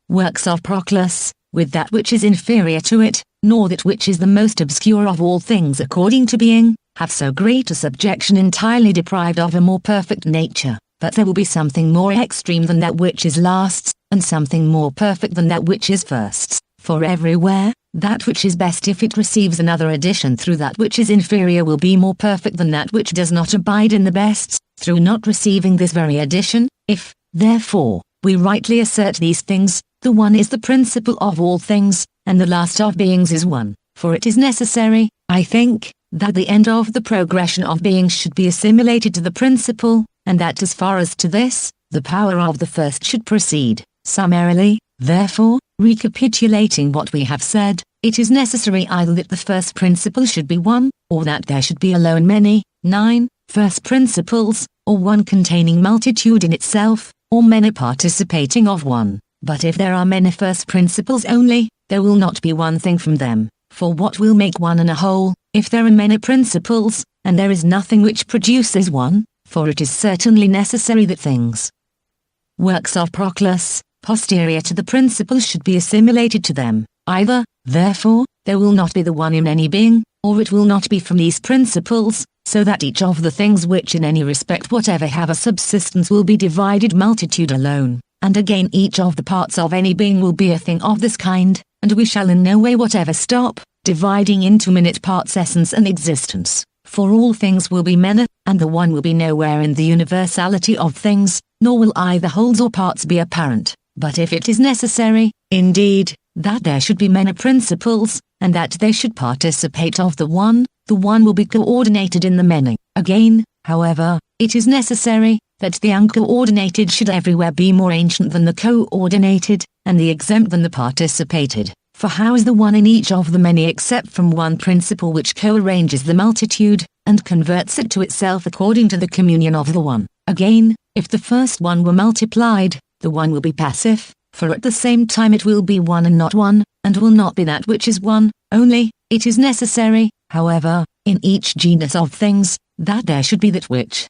Works of Proclus, with that which is inferior to it, nor that which is the most obscure of all things according to being, have so great a subjection entirely deprived of a more perfect nature, but there will be something more extreme than that which is last, and something more perfect than that which is first, for everywhere, that which is best if it receives another addition through that which is inferior will be more perfect than that which does not abide in the best, through not receiving this very addition. If, therefore, we rightly assert these things, the one is the principle of all things, and the last of beings is one, for it is necessary, I think, that the end of the progression of beings should be assimilated to the principle, and that as far as to this, the power of the first should proceed. Summarily, therefore, recapitulating what we have said, it is necessary either that the first principle should be one, or that there should be alone many, 9, first principles, or one containing multitude in itself, or many participating of one. But if there are many first principles only, there will not be one thing from them, for what will make one and a whole, if there are many principles, and there is nothing which produces one, for it is certainly necessary that things. Works of Proclus, posterior to the principles should be assimilated to them, either, therefore, there will not be the one in any being, or it will not be from these principles, so that each of the things which in any respect whatever have a subsistence will be divided multitude alone. And again each of the parts of any being will be a thing of this kind, and we shall in no way whatever stop, dividing into minute parts essence and existence, for all things will be many, and the one will be nowhere in the universality of things, nor will either wholes or parts be apparent. But if it is necessary, indeed, that there should be many principles, and that they should participate of the one will be coordinated in the many. Again, however, it is necessary, that the uncoordinated should everywhere be more ancient than the coordinated, and the exempt than the participated. For how is the one in each of the many except from one principle which co-arranges the multitude, and converts it to itself according to the communion of the one? Again, if the first one were multiplied, the one will be passive, for at the same time it will be one and not one, and will not be that which is one, only, it is necessary, however, in each genus of things, that there should be that which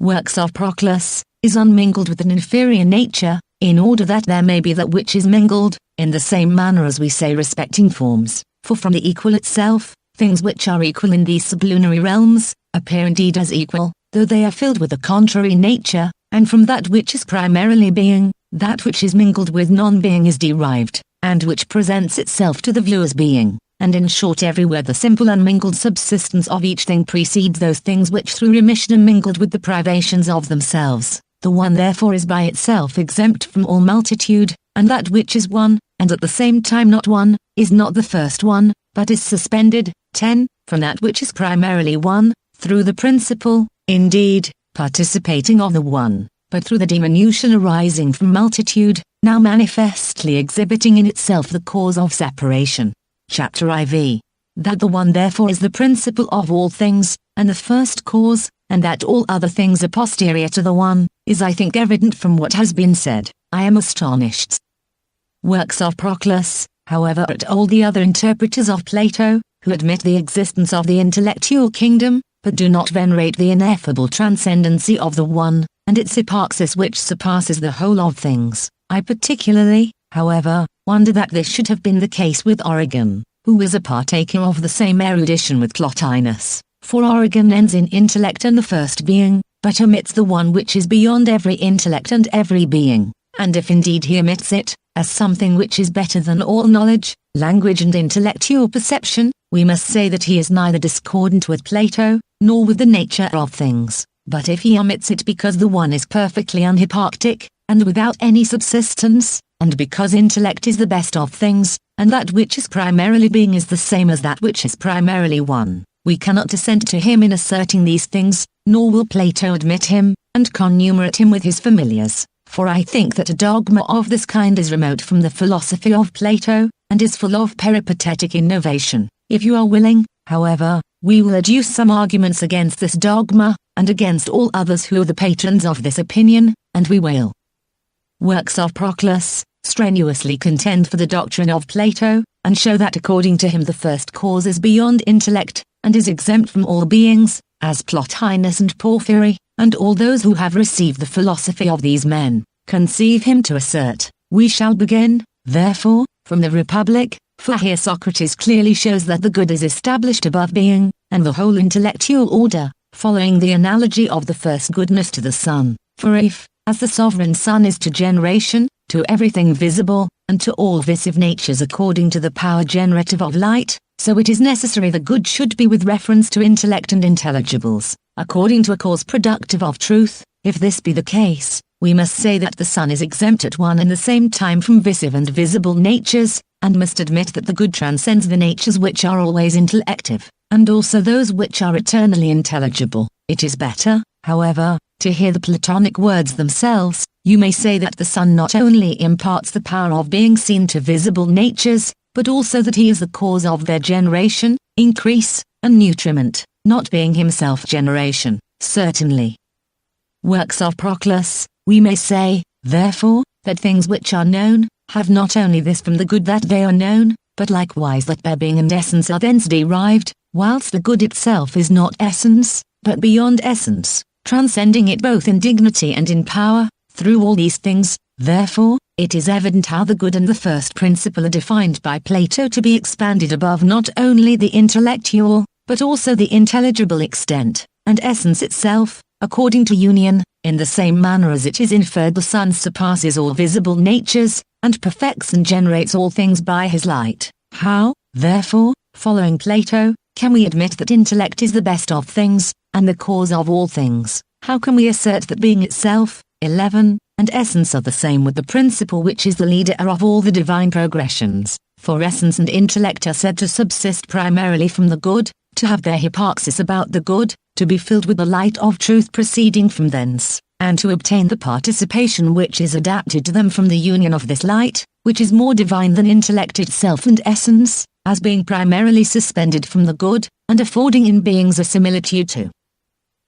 works of Proclus, is unmingled with an inferior nature, in order that there may be that which is mingled, in the same manner as we say respecting forms. For from the equal itself, things which are equal in these sublunary realms, appear indeed as equal, though they are filled with a contrary nature, and from that which is primarily being, that which is mingled with non-being is derived, and which presents itself to the view as being. And in short everywhere the simple unmingled subsistence of each thing precedes those things which through remission are mingled with the privations of themselves. The one therefore is by itself exempt from all multitude, and that which is one, and at the same time not one, is not the first one, but is suspended, 10, from that which is primarily one, through the principle, indeed, participating of the one, but through the diminution arising from multitude, now manifestly exhibiting in itself the cause of separation. Chapter IV. That the one therefore is the principle of all things, and the first cause, and that all other things are posterior to the one, is I think evident from what has been said. I am astonished. Works of Proclus, however, at all the other interpreters of Plato, who admit the existence of the intellectual kingdom, but do not venerate the ineffable transcendency of the One, and its hyparxis which surpasses the whole of things. I particularly, however, wonder that this should have been the case with Origen, who was a partaker of the same erudition with Plotinus, for Origen ends in intellect and the first being, but omits the one which is beyond every intellect and every being, and if indeed he omits it, as something which is better than all knowledge, language and intellectual perception, we must say that he is neither discordant with Plato, nor with the nature of things, but if he omits it because the one is perfectly unhyparctic, and without any subsistence, and because intellect is the best of things, and that which is primarily being is the same as that which is primarily one, we cannot assent to him in asserting these things, nor will Plato admit him, and connumerate him with his familiars, for I think that a dogma of this kind is remote from the philosophy of Plato, and is full of peripatetic innovation. If you are willing, however, we will adduce some arguments against this dogma, and against all others who are the patrons of this opinion, and we will. Works of Proclus strenuously contend for the doctrine of Plato, and show that according to him the first cause is beyond intellect, and is exempt from all beings, as Plotinus and Porphyry, and all those who have received the philosophy of these men, conceive him to assert. We shall begin, therefore, from the Republic, for here Socrates clearly shows that the good is established above being, and the whole intellectual order, following the analogy of the first goodness to the sun. For if, as the sovereign sun is to generation, to everything visible, and to all visive natures according to the power generative of light, so it is necessary the good should be with reference to intellect and intelligibles, according to a cause productive of truth. If this be the case, we must say that the sun is exempt at one and the same time from visive and visible natures, and must admit that the good transcends the natures which are always intellective, and also those which are eternally intelligible. It is better, however, to hear the Platonic words themselves. You may say that the sun not only imparts the power of being seen to visible natures, but also that he is the cause of their generation, increase, and nutriment, not being himself generation, certainly. Works of Proclus, we may say, therefore, that things which are known, have not only this from the good that they are known, but likewise that their being and essence are thence derived, whilst the good itself is not essence, but beyond essence, transcending it both in dignity and in power. Through all these things, therefore, it is evident how the good and the first principle are defined by Plato to be expanded above not only the intellectual, but also the intelligible extent, and essence itself, according to union, in the same manner as it is inferred the sun surpasses all visible natures, and perfects and generates all things by his light. How, therefore, following Plato, can we admit that intellect is the best of things, and the cause of all things? How can we assert that being itself, 11, and essence are the same with the principle which is the leader of all the divine progressions? For essence and intellect are said to subsist primarily from the good, to have their hyparxis about the good, to be filled with the light of truth proceeding from thence, and to obtain the participation which is adapted to them from the union of this light, which is more divine than intellect itself and essence, as being primarily suspended from the good, and affording in beings a similitude to.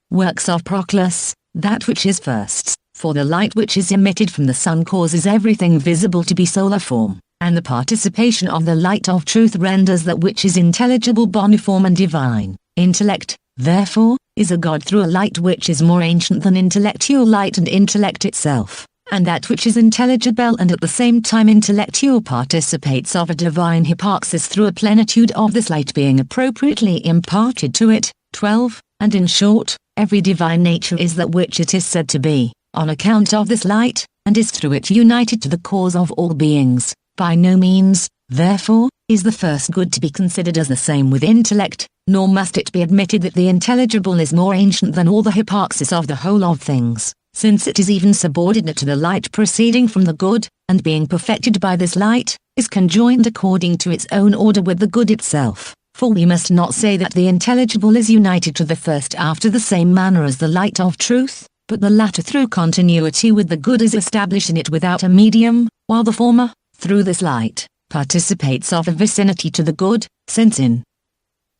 Works of Proclus, that which is first, for the light which is emitted from the sun causes everything visible to be solar form, and the participation of the light of truth renders that which is intelligible boniform and divine. Intellect, therefore, is a god through a light which is more ancient than intellectual light and intellect itself, and that which is intelligible and at the same time intellectual participates of a divine hyparxis through a plenitude of this light being appropriately imparted to it. 12. And in short, every divine nature is that which it is said to be, on account of this light, and is through it united to the cause of all beings. By no means, therefore, is the first good to be considered as the same with intellect, nor must it be admitted that the intelligible is more ancient than all the hyparxis of the whole of things, since it is even subordinate to the light proceeding from the good, and being perfected by this light, is conjoined according to its own order with the good itself. For we must not say that the intelligible is united to the first after the same manner as the light of truth, but the latter through continuity with the good is established in it without a medium, while the former, through this light, participates of a vicinity to the good, since in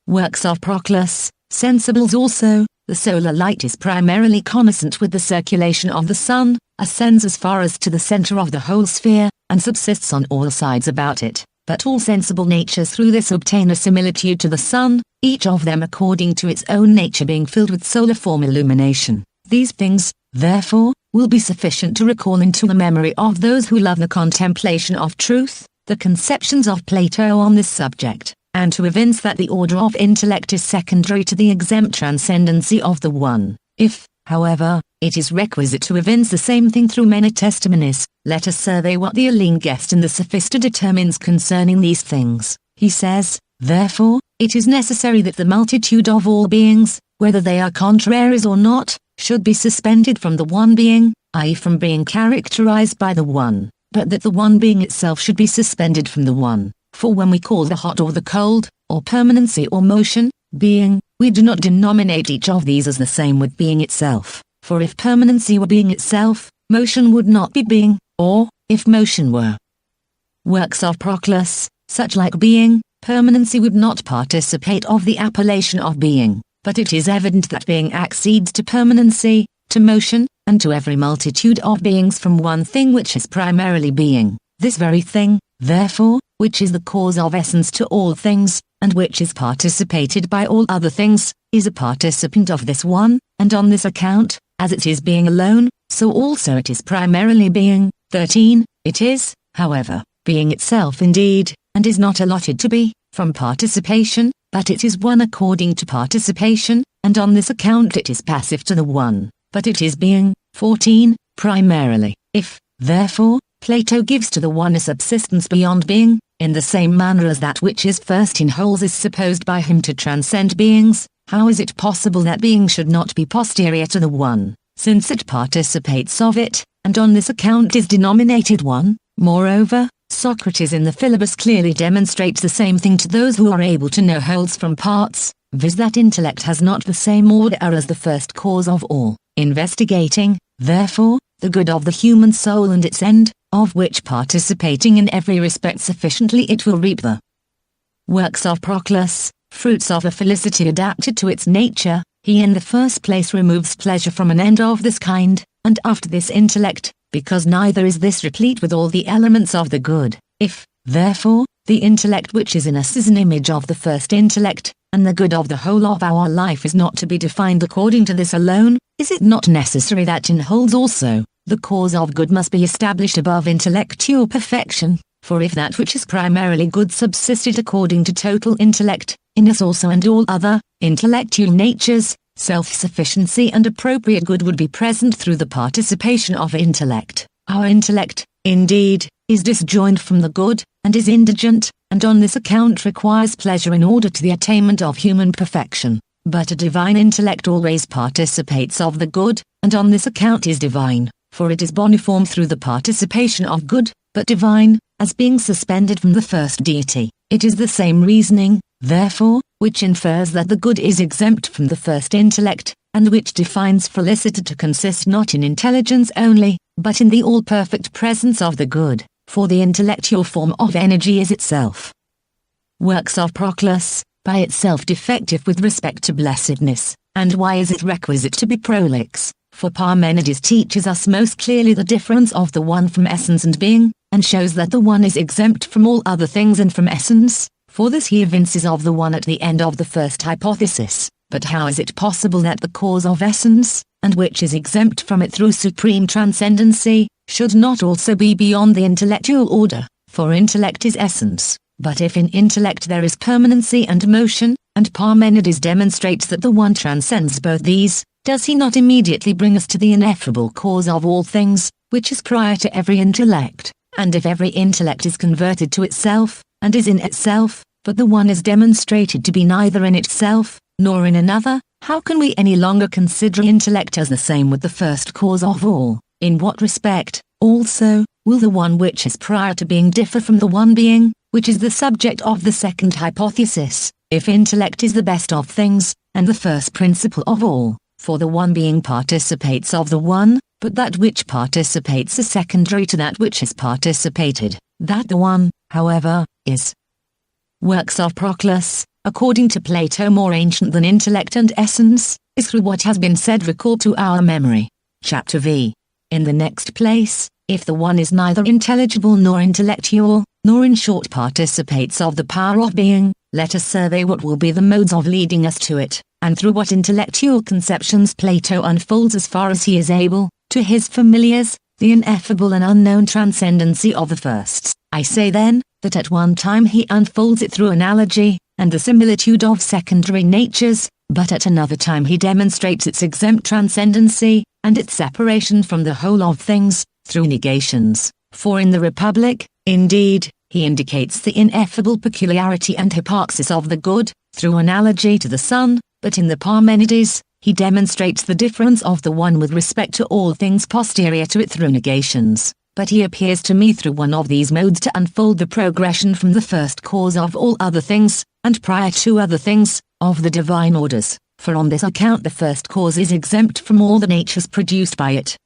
works of Proclus, sensibles also, the solar light is primarily connascent with the circulation of the sun, ascends as far as to the center of the whole sphere, and subsists on all sides about it, but all sensible natures through this obtain a similitude to the sun, each of them according to its own nature being filled with solar form illumination. These things, therefore, will be sufficient to recall into the memory of those who love the contemplation of truth, the conceptions of Plato on this subject, and to evince that the order of intellect is secondary to the exempt transcendency of the One. If, however, it is requisite to evince the same thing through many testimonies, let us survey what the Allegest in the Sophista determines concerning these things. He says, therefore, it is necessary that the multitude of all beings, whether they are contraries or not, should be suspended from the one being, i.e. from being characterized by the one, but that the one being itself should be suspended from the one. For when we call the hot or the cold, or permanency or motion, being, we do not denominate each of these as the same with being itself. For if permanency were being itself, motion would not be being, or, if motion were works of Proclus, such like being, permanency would not participate of the appellation of being. But it is evident that being accedes to permanency, to motion, and to every multitude of beings from one thing which is primarily being. This very thing, therefore, which is the cause of essence to all things, and which is participated by all other things, is a participant of this one, and on this account, as it is being alone, so also it is primarily being. 13. It is, however, being itself indeed, and is not allotted to be, from participation, but it is one according to participation, and on this account it is passive to the one, but it is being. 14. Primarily. If, therefore, Plato gives to the one a subsistence beyond being, in the same manner as that which is first in wholes is supposed by him to transcend beings, how is it possible that being should not be posterior to the one, since it participates of it, and on this account is denominated one? Moreover, Socrates in the Philebus clearly demonstrates the same thing to those who are able to know wholes from parts, viz. that intellect has not the same order as the first cause of all. Investigating, therefore, the good of the human soul and its end, of which participating in every respect sufficiently it will reap the works of Proclus, fruits of a felicity adapted to its nature, he in the first place removes pleasure from an end of this kind, and after this intellect, because neither is this replete with all the elements of the good. If, therefore, the intellect which is in us is an image of the first intellect, and the good of the whole of our life is not to be defined according to this alone, is it not necessary that in wholes also, the cause of good must be established above intellectual perfection? For if that which is primarily good subsisted according to total intellect, in us also and all other, intellectual natures, self-sufficiency and appropriate good would be present through the participation of intellect. Our intellect, indeed, is disjoined from the good, and is indigent, and on this account requires pleasure in order to the attainment of human perfection. But a divine intellect always participates of the good, and on this account is divine, for it is boniform through the participation of good, but divine, as being suspended from the first deity. It is the same reasoning, therefore, which infers that the good is exempt from the first intellect, and which defines felicity to consist not in intelligence only, but in the all-perfect presence of the good, for the intellectual form of energy is itself works of Proclus, by itself defective with respect to blessedness. And why is it requisite to be prolix? For Parmenides teaches us most clearly the difference of the one from essence and being, and shows that the one is exempt from all other things and from essence. For this he evinces of the one at the end of the first hypothesis. But how is it possible that the cause of essence, and which is exempt from it through supreme transcendency, should not also be beyond the intellectual order? For intellect is essence. But if in intellect there is permanency and motion, and Parmenides demonstrates that the one transcends both these, does he not immediately bring us to the ineffable cause of all things, which is prior to every intellect? And if every intellect is converted to itself, and is in itself, but the one is demonstrated to be neither in itself, nor in another, how can we any longer consider intellect as the same with the first cause of all? In what respect, also, will the one which is prior to being differ from the one being, which is the subject of the second hypothesis, if intellect is the best of things, and the first principle of all? For the one being participates of the one, but that which participates is secondary to that which is participated. That the one, however, is works of Proclus, according to Plato more ancient than intellect and essence, is through what has been said recalled to our memory. Chapter V. In the next place, if the one is neither intelligible nor intellectual, nor in short participates of the power of being. Let us survey what will be the modes of leading us to it, and through what intellectual conceptions Plato unfolds as far as he is able, to his familiars, the ineffable and unknown transcendency of the firsts. I say then, that at one time he unfolds it through analogy, and the similitude of secondary natures, but at another time he demonstrates its exempt transcendency, and its separation from the whole of things, through negations. For in the Republic, indeed, he indicates the ineffable peculiarity and hyparxis of the good, through analogy to the sun, but in the Parmenides, he demonstrates the difference of the one with respect to all things posterior to it through negations. But he appears to me through one of these modes to unfold the progression from the first cause of all other things, and prior to other things, of the divine orders, for on this account the first cause is exempt from all the natures produced by it.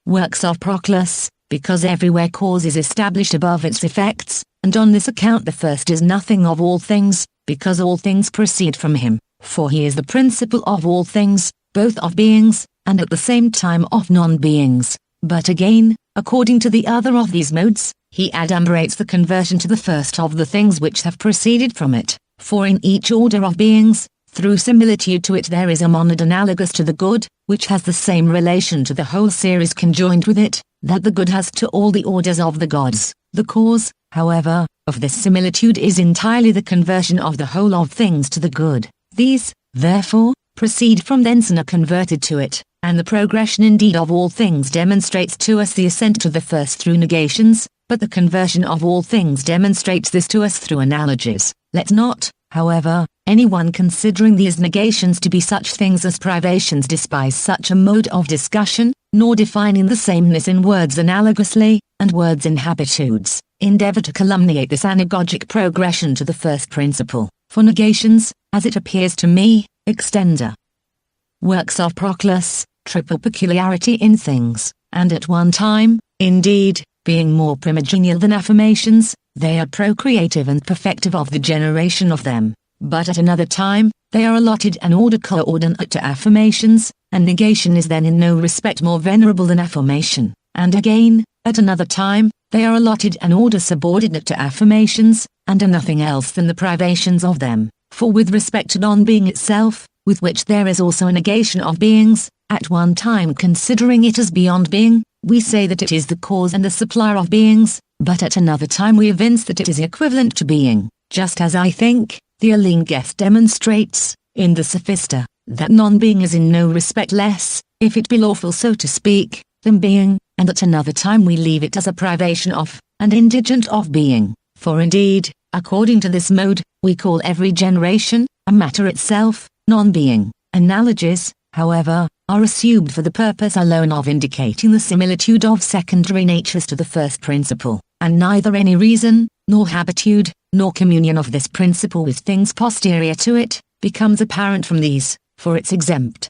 Works of Proclus, because everywhere cause is established above its effects, and on this account the first is nothing of all things, because all things proceed from him, for he is the principle of all things, both of beings, and at the same time of non-beings. But again, according to the other of these modes, he adumbrates the conversion to the first of the things which have proceeded from it, for in each order of beings, through similitude to it there is a monad analogous to the good, which has the same relation to the whole series conjoined with it, that the good has to all the orders of the gods. The cause, however, of this similitude is entirely the conversion of the whole of things to the good. These, therefore, proceed from thence and are converted to it, and the progression indeed of all things demonstrates to us the ascent to the first through negations, but the conversion of all things demonstrates this to us through analogies. Let not, however, anyone considering these negations to be such things as privations despise such a mode of discussion, nor defining the sameness in words analogously, and words in habitudes, endeavor to calumniate this anagogic progression to the first principle. For negations, as it appears to me, extender. Works of Proclus, triple peculiarity in things, and at one time, indeed, being more primogenial than affirmations, they are procreative and perfective of the generation of them, but at another time, they are allotted an order coordinate to affirmations, and negation is then in no respect more venerable than affirmation, and again, at another time, they are allotted an order subordinate to affirmations, and are nothing else than the privations of them, for with respect to non-being itself, with which there is also a negation of beings, at one time considering it as beyond being, we say that it is the cause and the supplier of beings, but at another time we evince that it is equivalent to being, just as I think, the Alingeth demonstrates, in the Sophista, that non-being is in no respect less, if it be lawful so to speak, than being, and at another time we leave it as a privation of, and indigent of being, for indeed, according to this mode, we call every generation, a matter itself, non-being. Analogies, however, are assumed for the purpose alone of indicating the similitude of secondary natures to the first principle, and neither any reason, nor habitude, nor communion of this principle with things posterior to it, becomes apparent from these, for it's exempt.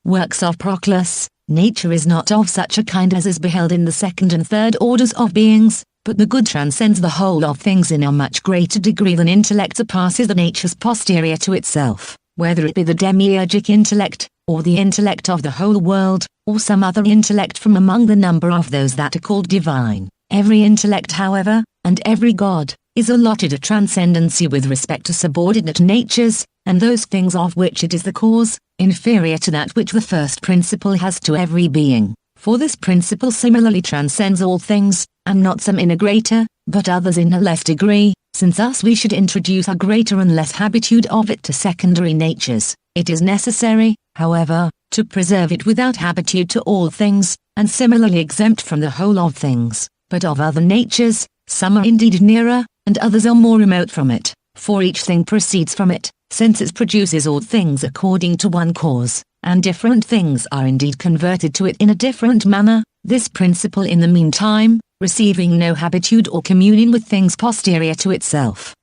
Works of Proclus, nature is not of such a kind as is beheld in the second and third orders of beings, but the good transcends the whole of things in a much greater degree than intellect surpasses the natures posterior to itself, whether it be the demiurgic intellect, or the intellect of the whole world, or some other intellect from among the number of those that are called divine. Every intellect, however, and every god, is allotted a transcendency with respect to subordinate natures, and those things of which it is the cause, inferior to that which the first principle has to every being. For this principle similarly transcends all things, and not some in a greater, but others in a less degree, since thus we should introduce a greater and less habitude of it to secondary natures. It is necessary, however, to preserve it without habitude to all things, and similarly exempt from the whole of things, but of other natures, some are indeed nearer, and others are more remote from it, for each thing proceeds from it, since it produces all things according to one cause, and different things are indeed converted to it in a different manner, this principle in the meantime, receiving no habitude or communion with things posterior to itself.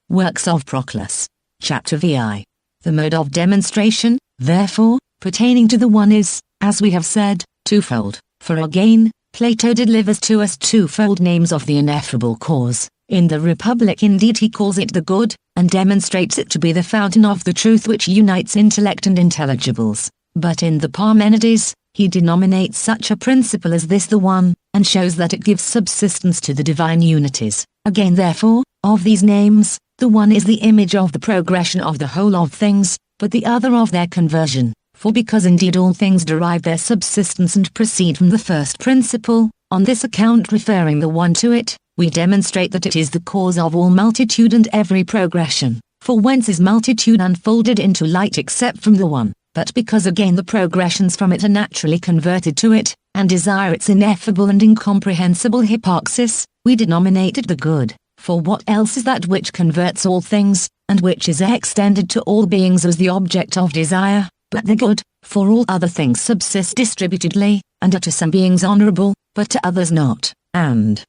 Works of Proclus. Chapter VI. The mode of demonstration, therefore, pertaining to the one is, as we have said, twofold, for again, Plato delivers to us twofold names of the ineffable cause. In the Republic indeed he calls it the good, and demonstrates it to be the fountain of the truth which unites intellect and intelligibles, but in the Parmenides, he denominates such a principle as this the one, and shows that it gives subsistence to the divine unities. Again therefore, of these names, the one is the image of the progression of the whole of things, but the other of their conversion. For because indeed all things derive their subsistence and proceed from the first principle, on this account referring the one to it, we demonstrate that it is the cause of all multitude and every progression. For whence is multitude unfolded into light except from the one? But because again the progressions from it are naturally converted to it, and desire its ineffable and incomprehensible hypoxis, we denominate it the good. For what else is that which converts all things, and which is extended to all beings as the object of desire, but the good? For all other things subsist distributedly, and are to some beings honorable, but to others not. And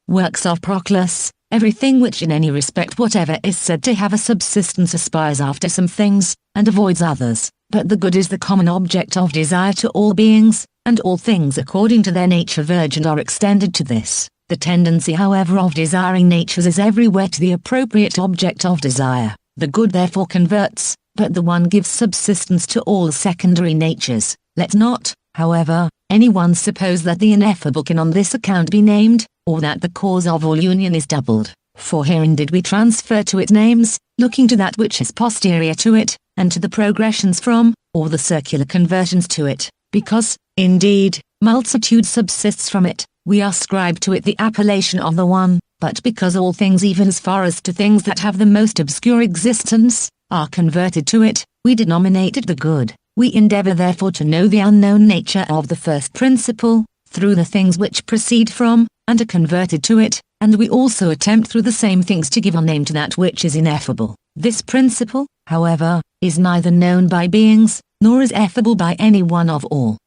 works of Proclus, everything which in any respect whatever is said to have a subsistence aspires after some things, and avoids others. But the good is the common object of desire to all beings, and all things according to their nature verge and are extended to this. The tendency however of desiring natures is everywhere to the appropriate object of desire. The good therefore converts, but the one gives subsistence to all secondary natures. Let not, however, anyone suppose that the ineffable can on this account be named, or that the cause of all union is doubled. For herein did we transfer to it names, looking to that which is posterior to it, and to the progressions from, or the circular conversions to it, because, indeed, multitude subsists from it, we ascribe to it the appellation of the one, but because all things even as far as to things that have the most obscure existence, are converted to it, we denominate it the good. We endeavor therefore to know the unknown nature of the first principle, through the things which proceed from, and are converted to it, and we also attempt through the same things to give a name to that which is ineffable. This principle, however, is neither known by beings, nor is effable by any one of all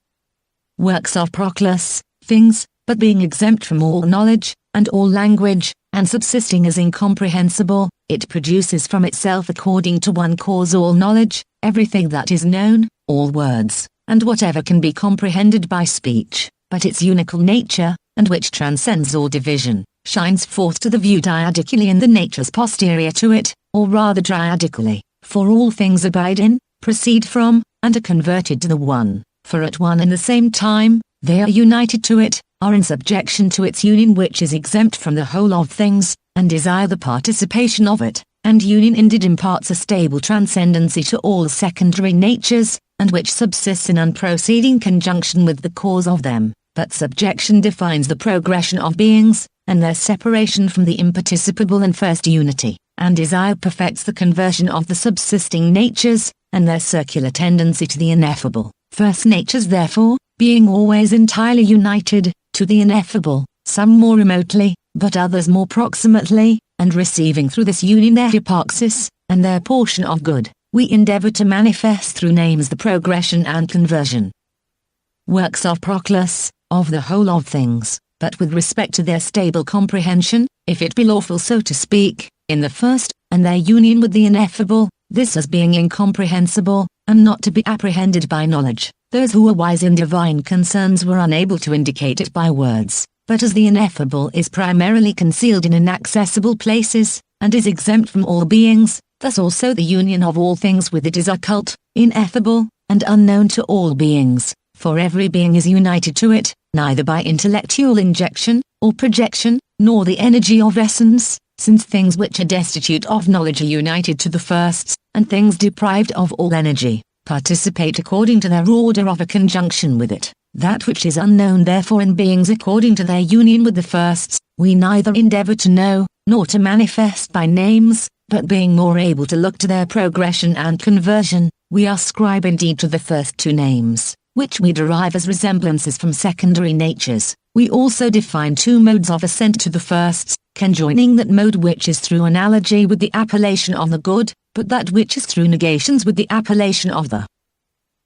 works of Proclus, things, but being exempt from all knowledge, and all language, and subsisting as incomprehensible, it produces from itself according to one cause all knowledge, everything that is known, all words, and whatever can be comprehended by speech, but its unical nature, and which transcends all division, shines forth to the view dyadically in the natures posterior to it, or rather triadically, for all things abide in, proceed from, and are converted to the one, for at one and the same time, they are united to it, are in subjection to its union which is exempt from the whole of things, and desire the participation of it, and union indeed imparts a stable transcendency to all secondary natures, and which subsists in unproceeding conjunction with the cause of them. But subjection defines the progression of beings, and their separation from the imparticipable and first unity, and desire perfects the conversion of the subsisting natures, and their circular tendency to the ineffable. First natures therefore, being always entirely united, to the ineffable, some more remotely, but others more proximately, and receiving through this union their hypoxis, and their portion of good, we endeavor to manifest through names the progression and conversion. Works of Proclus, of the whole of things, but with respect to their stable comprehension, if it be lawful so to speak, in the first, and their union with the ineffable, this as being incomprehensible, and not to be apprehended by knowledge. Those who are wise in divine concerns were unable to indicate it by words, but as the ineffable is primarily concealed in inaccessible places, and is exempt from all beings, thus also the union of all things with it is occult, ineffable, and unknown to all beings, for every being is united to it, neither by intellectual injection, or projection, nor the energy of essence, since things which are destitute of knowledge are united to the firsts, and things deprived of all energy participate according to their order of a conjunction with it. That which is unknown therefore in beings according to their union with the firsts, we neither endeavor to know, nor to manifest by names, but being more able to look to their progression and conversion, we ascribe indeed to the first two names, which we derive as resemblances from secondary natures. We also define two modes of assent to the firsts, conjoining that mode which is through analogy with the appellation of the good, but that which is through negations with the appellation of the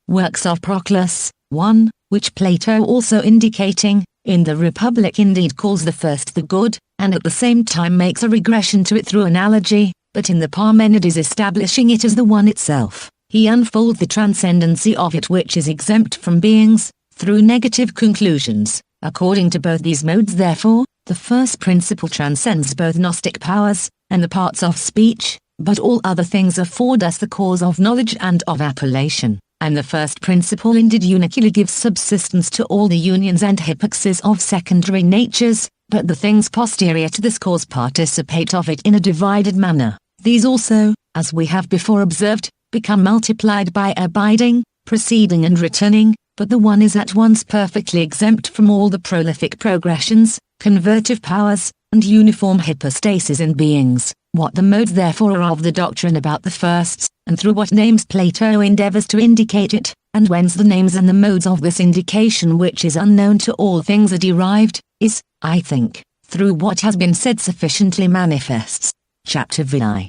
works of Proclus, 1, which Plato also indicating, in the Republic indeed calls the first the good, and at the same time makes a regression to it through analogy, but in the Parmenides establishing it as the one itself, he unfolds the transcendency of it which is exempt from beings, through negative conclusions. According to both these modes therefore, the first principle transcends both Gnostic powers, and the parts of speech, but all other things afford us the cause of knowledge and of appellation. and the first principle indeed unically gives subsistence to all the unions and hypoxes of secondary natures, but the things posterior to this cause participate of it in a divided manner. These also, as we have before observed, become multiplied by abiding, proceeding and returning, but the one is at once perfectly exempt from all the prolific progressions, convertive powers, and uniform hypostases in beings. What the modes therefore are of the doctrine about the firsts, and through what names Plato endeavors to indicate it, and whence the names and the modes of this indication which is unknown to all things are derived, is, I think, through what has been said sufficiently manifests. Chapter VI.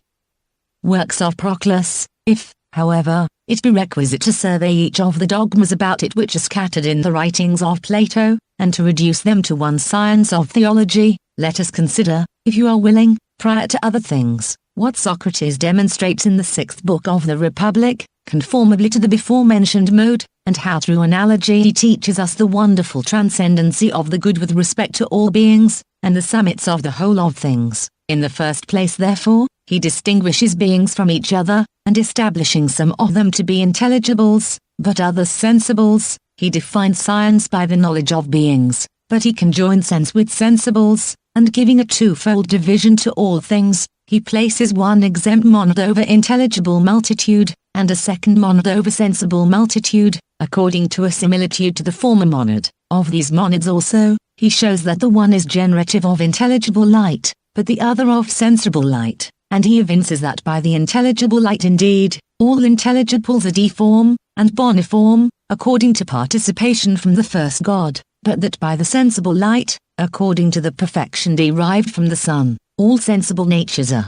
Works of Proclus. If, however, it be requisite to survey each of the dogmas about it which are scattered in the writings of Plato, and to reduce them to one science of theology, let us consider, if you are willing, prior to other things, what Socrates demonstrates in the 6th book of the Republic, conformably to the before-mentioned mode, and how through analogy he teaches us the wonderful transcendency of the good with respect to all beings, and the summits of the whole of things. In the first place therefore, he distinguishes beings from each other, and establishing some of them to be intelligibles, but others sensibles, he defines science by the knowledge of beings, but he conjoins sense with sensibles, and giving a twofold division to all things, he places one exempt monad over intelligible multitude, and a second monad over sensible multitude, according to a similitude to the former monad. Of these monads also, he shows that the one is generative of intelligible light, but the other of sensible light, and he evinces that by the intelligible light indeed, all intelligibles are deform, and boniform, according to participation from the first God, but that by the sensible light, according to the perfection derived from the Son, all sensible natures are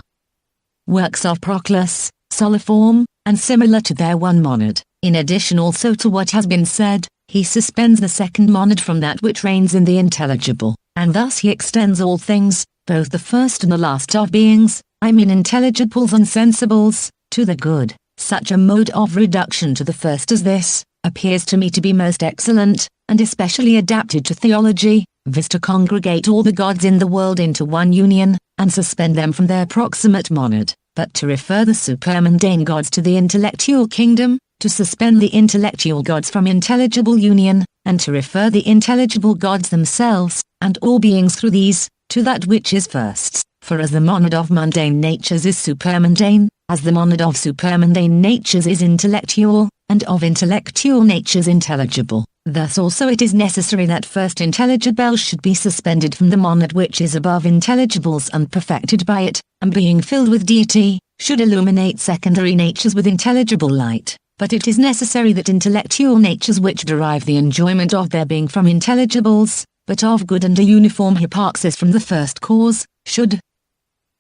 works of Proclus, soliform, and similar to their one monad. In addition also to what has been said, he suspends the second monad from that which reigns in the intelligible, and thus he extends all things, both the first and the last of beings, I mean intelligibles and sensibles, to the good. Such a mode of reduction to the first as this, appears to me to be most excellent, and especially adapted to theology, viz. To congregate all the gods in the world into one union, and suspend them from their proximate monad, but to refer the supermundane gods to the intellectual kingdom, to suspend the intellectual gods from intelligible union, and to refer the intelligible gods themselves, and all beings through these, to that which is first. For as the monad of mundane natures is supermundane, as the monad of supermundane natures is intellectual, and of intellectual natures intelligible, thus also it is necessary that first intelligibles should be suspended from the monad which is above intelligibles and perfected by it, and being filled with deity, should illuminate secondary natures with intelligible light. But it is necessary that intellectual natures which derive the enjoyment of their being from intelligibles, but of good and a uniform hypoxis from the first cause, should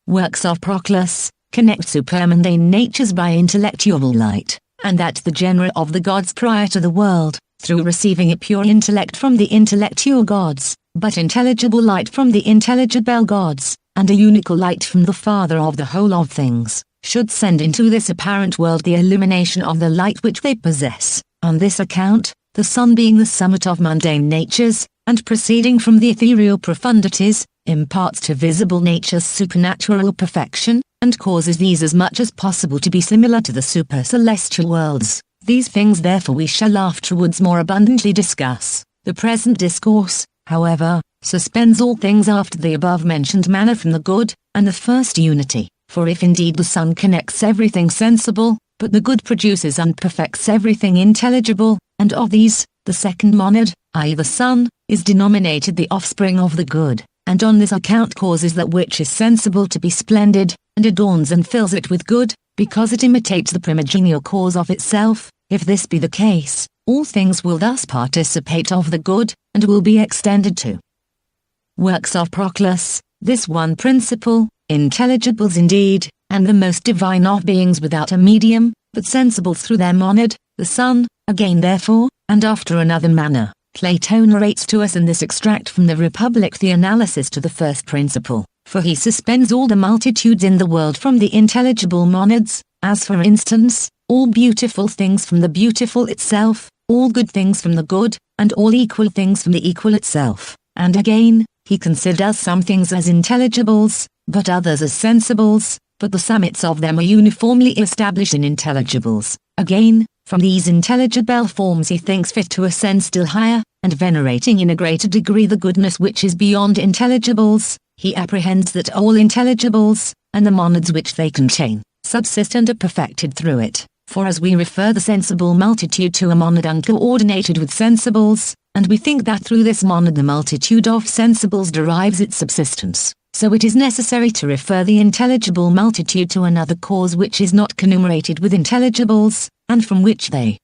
works of Proclus, connect supermundane natures by intellectual light, and that the genera of the gods prior to the world, through receiving a pure intellect from the intellectual gods, but intelligible light from the intelligible gods, and a unical light from the Father of the whole of things, should send into this apparent world the illumination of the light which they possess. On this account, the sun being the summit of mundane natures, and proceeding from the ethereal profundities, imparts to visible natures supernatural perfection, and causes these as much as possible to be similar to the supercelestial worlds. These things therefore we shall afterwards more abundantly discuss. The present discourse, however, suspends all things after the above-mentioned manner from the good, and the first unity. For if indeed the sun connects everything sensible, but the good produces and perfects everything intelligible, and of these, the second monad, i.e. the sun, is denominated the offspring of the good, and on this account causes that which is sensible to be splendid, and adorns and fills it with good, because it imitates the primogenial cause of itself. If this be the case, all things will thus participate of the good, and will be extended to works of Proclus, this one principle, intelligibles indeed, and the most divine of beings without a medium, but sensible through their monad, the sun. Again therefore, and after another manner, Plato narrates to us in this extract from the Republic the analysis to the first principle, for he suspends all the multitudes in the world from the intelligible monads, as for instance, all beautiful things from the beautiful itself, all good things from the good, and all equal things from the equal itself. And again, he considers some things as intelligibles, but others as sensibles, but the summits of them are uniformly established in intelligibles. Again, From these intelligible forms he thinks fit to ascend still higher, and venerating in a greater degree the goodness which is beyond intelligibles, he apprehends that all intelligibles, and the monads which they contain, subsist and are perfected through it. For as we refer the sensible multitude to a monad uncoordinated with sensibles, and we think that through this monad the multitude of sensibles derives its subsistence, so it is necessary to refer the intelligible multitude to another cause which is not conumerated with intelligibles, and from which they,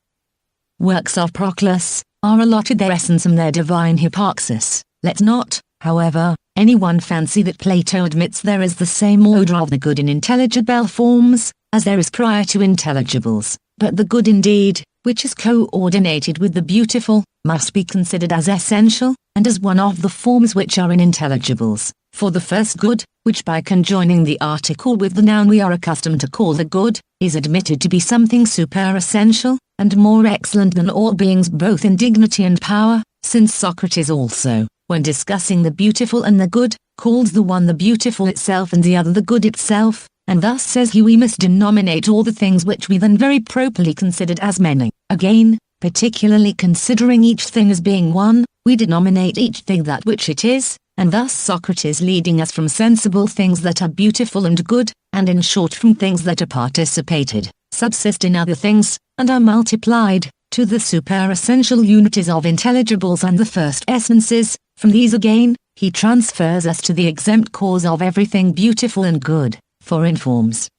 works of Proclus, are allotted their essence and their divine hypoxis. Let not, however, anyone fancy that Plato admits there is the same order of the good in intelligible forms, as there is prior to intelligibles, but the good indeed, which is coordinated with the beautiful, must be considered as essential, and as one of the forms which are in intelligibles. For the first good, which by conjoining the article with the noun we are accustomed to call the good, is admitted to be something super-essential, and more excellent than all beings both in dignity and power, since Socrates also, when discussing the beautiful and the good, calls the one the beautiful itself and the other the good itself, and thus says he we must denominate all the things which we then very properly considered as many. Again, particularly considering each thing as being one, we denominate each thing that which it is, and thus Socrates leading us from sensible things that are beautiful and good, and in short from things that are participated, subsist in other things, and are multiplied, to the super-essential unities of intelligibles and the first essences. From these again, he transfers us to the exempt cause of everything beautiful and good, for in forms,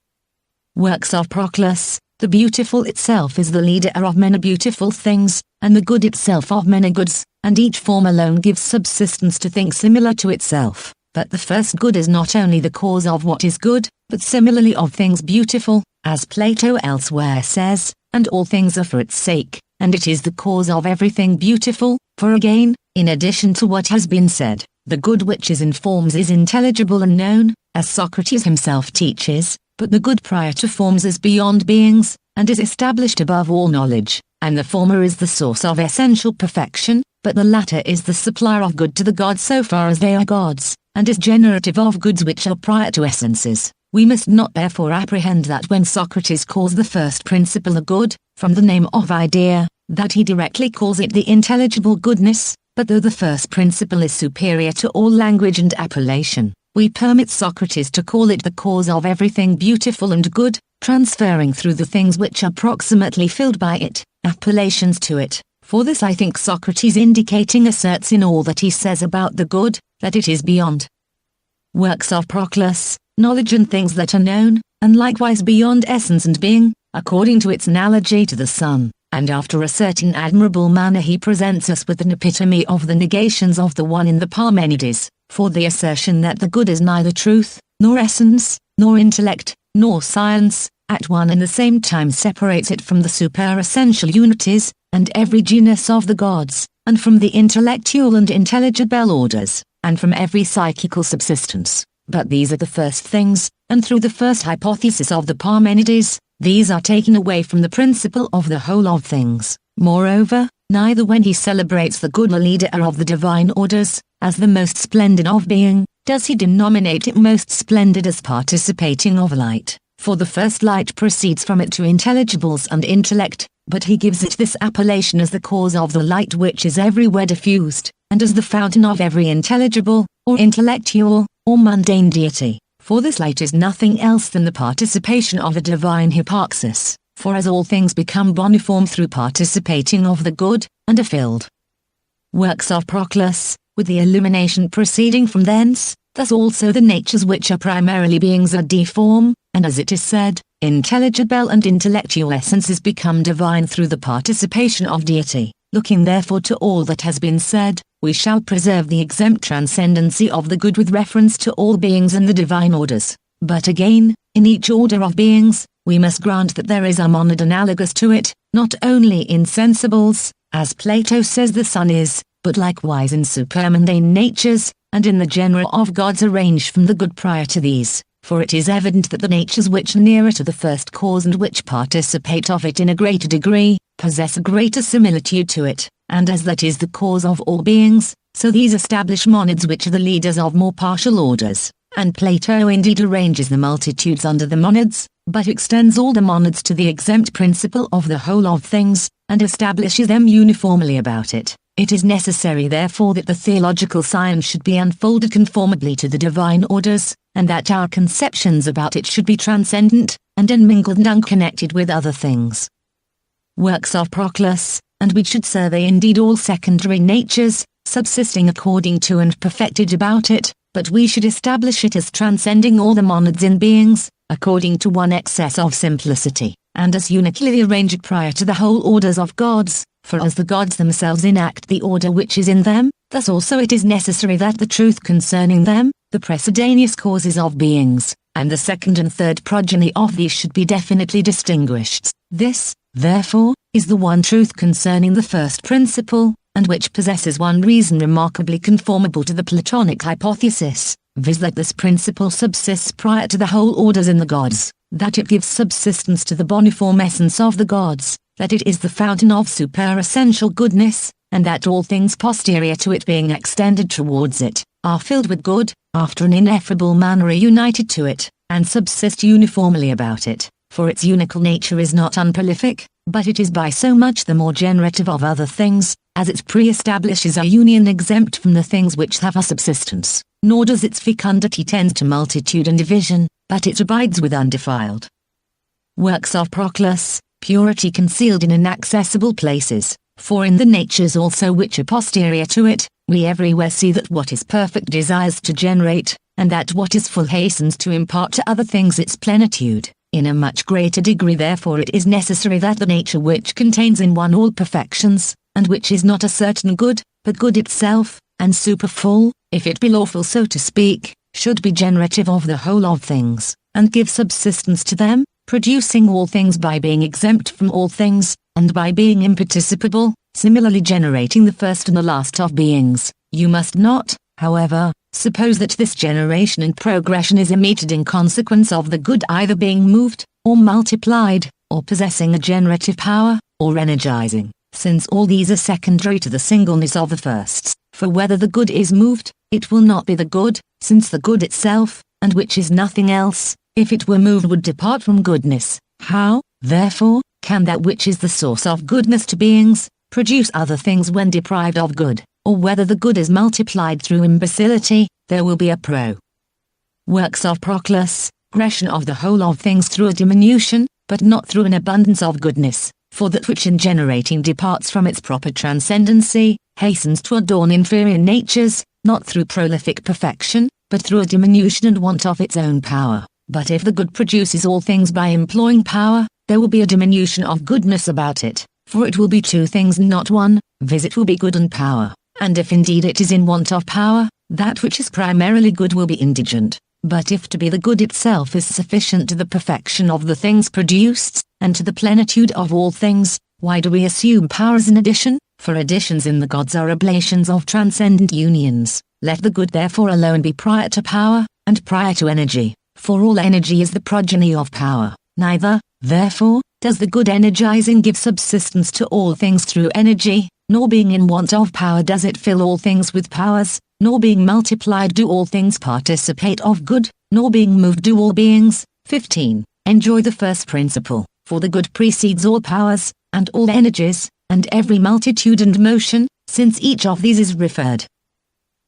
works of Proclus, the beautiful itself is the leader of many beautiful things, and the good itself of many goods, and each form alone gives subsistence to things similar to itself. But the first good is not only the cause of what is good, but similarly of things beautiful, as Plato elsewhere says, and all things are for its sake, and it is the cause of everything beautiful. For again, in addition to what has been said, the good which is in forms is intelligible and known, as Socrates himself teaches, but the good prior to forms is beyond beings, and is established above all knowledge, and the former is the source of essential perfection, but the latter is the supplier of good to the gods so far as they are gods, and is generative of goods which are prior to essences. We must not therefore apprehend that when Socrates calls the first principle a good, from the name of idea, that he directly calls it the intelligible goodness, but though the first principle is superior to all language and appellation, we permit Socrates to call it the cause of everything beautiful and good, transferring through the things which are proximately filled by it, appellations to it. For this I think Socrates indicating asserts in all that he says about the good, that it is beyond works of Proclus, knowledge and things that are known, and likewise beyond essence and being, according to its analogy to the sun. And after a certain admirable manner he presents us with an epitome of the negations of the one in the Parmenides, for the assertion that the good is neither truth, nor essence, nor intellect, nor science, at one and the same time separates it from the super-essential unities, and every genus of the gods, and from the intellectual and intelligible orders, and from every psychical subsistence. But these are the first things, and through the first hypothesis of the Parmenides, these are taken away from the principle of the whole of things. Moreover, neither when he celebrates the good leader of the divine orders, as the most splendid of being, does he denominate it most splendid as participating of light, for the first light proceeds from it to intelligibles and intellect, but he gives it this appellation as the cause of the light which is everywhere diffused, and as the fountain of every intelligible, or intellectual, or mundane deity. For this light is nothing else than the participation of a divine hypoxis, for as all things become boniform through participating of the good, and are filled, works of Proclus, with the illumination proceeding from thence, thus also the natures which are primarily beings are deform, and as it is said, intelligible and intellectual essences become divine through the participation of deity. Looking therefore to all that has been said, we shall preserve the exempt transcendency of the good with reference to all beings and the divine orders. But again, in each order of beings, we must grant that there is a monad analogous to it, not only in sensibles, as Plato says the sun is, but likewise in supermundane natures, and in the genera of gods arranged from the good prior to these. For it is evident that the natures which are nearer to the first cause and which participate of it in a greater degree, possess a greater similitude to it, and as that is the cause of all beings, so these establish monads which are the leaders of more partial orders, And Plato indeed arranges the multitudes under the monads, but extends all the monads to the exempt principle of the whole of things, and establishes them uniformly about it. It is necessary therefore that the theological science should be unfolded conformably to the divine orders, and that our conceptions about it should be transcendent, and unmingled and unconnected with other things. Works of Proclus, and we should survey indeed all secondary natures, subsisting according to and perfected about it, but we should establish it as transcending all the monads in beings, according to one excess of simplicity, and as unically arranged prior to the whole orders of gods, for as the gods themselves enact the order which is in them, thus also it is necessary that the truth concerning them, the precedaneous causes of beings, and the second and third progeny of these should be definitely distinguished. This, therefore, is the one truth concerning the first principle, and which possesses one reason remarkably conformable to the Platonic hypothesis, viz. That this principle subsists prior to the whole orders in the gods, that it gives subsistence to the boniform essence of the gods, that it is the fountain of superessential goodness, and that all things posterior to it being extended towards it, are filled with good, after an ineffable manner united to it, and subsist uniformly about it, for its unical nature is not unprolific, but it is by so much the more generative of other things, as it pre-establishes a union exempt from the things which have a subsistence, nor does its fecundity tend to multitude and division, but it abides with undefiled. Works of Proclus, purity concealed in inaccessible places, for in the natures also which are posterior to it, we everywhere see that what is perfect desires to generate, and that what is full hastens to impart to other things its plenitude. In a much greater degree therefore it is necessary that the nature which contains in one all perfections, and which is not a certain good, but good itself, and superfull, if it be lawful so to speak, should be generative of the whole of things, and give subsistence to them, producing all things by being exempt from all things, and by being imparticipable, similarly generating the first and the last of beings. You must not, however, suppose that this generation and progression is immediate in consequence of the good either being moved, or multiplied, or possessing a generative power, or energizing, since all these are secondary to the singleness of the firsts, for whether the good is moved, it will not be the good, since the good itself, and which is nothing else, if it were moved would depart from goodness. How, therefore, can that which is the source of goodness to beings, produce other things when deprived of good, or whether the good is multiplied through imbecility, there will be a Works of Proclus, progression of the whole of things through a diminution, but not through an abundance of goodness, for that which in generating departs from its proper transcendency, hastens to adorn inferior natures, not through prolific perfection, but through a diminution and want of its own power. But if the good produces all things by employing power, there will be a diminution of goodness about it, for it will be two things and not one, viz. It will be good and power, and if indeed it is in want of power, that which is primarily good will be indigent. But if to be the good itself is sufficient to the perfection of the things produced, and to the plenitude of all things, why do we assume power as an addition? For additions in the gods are oblations of transcendent unions. Let the good therefore alone be prior to power, and prior to energy, for all energy is the progeny of power. Neither, therefore, does the good energizing give subsistence to all things through energy, nor being in want of power does it fill all things with powers, nor being multiplied do all things participate of good, nor being moved do all beings. 15. Enjoy the first principle, for the good precedes all powers, and all energies, and every multitude and motion, since each of these is referred.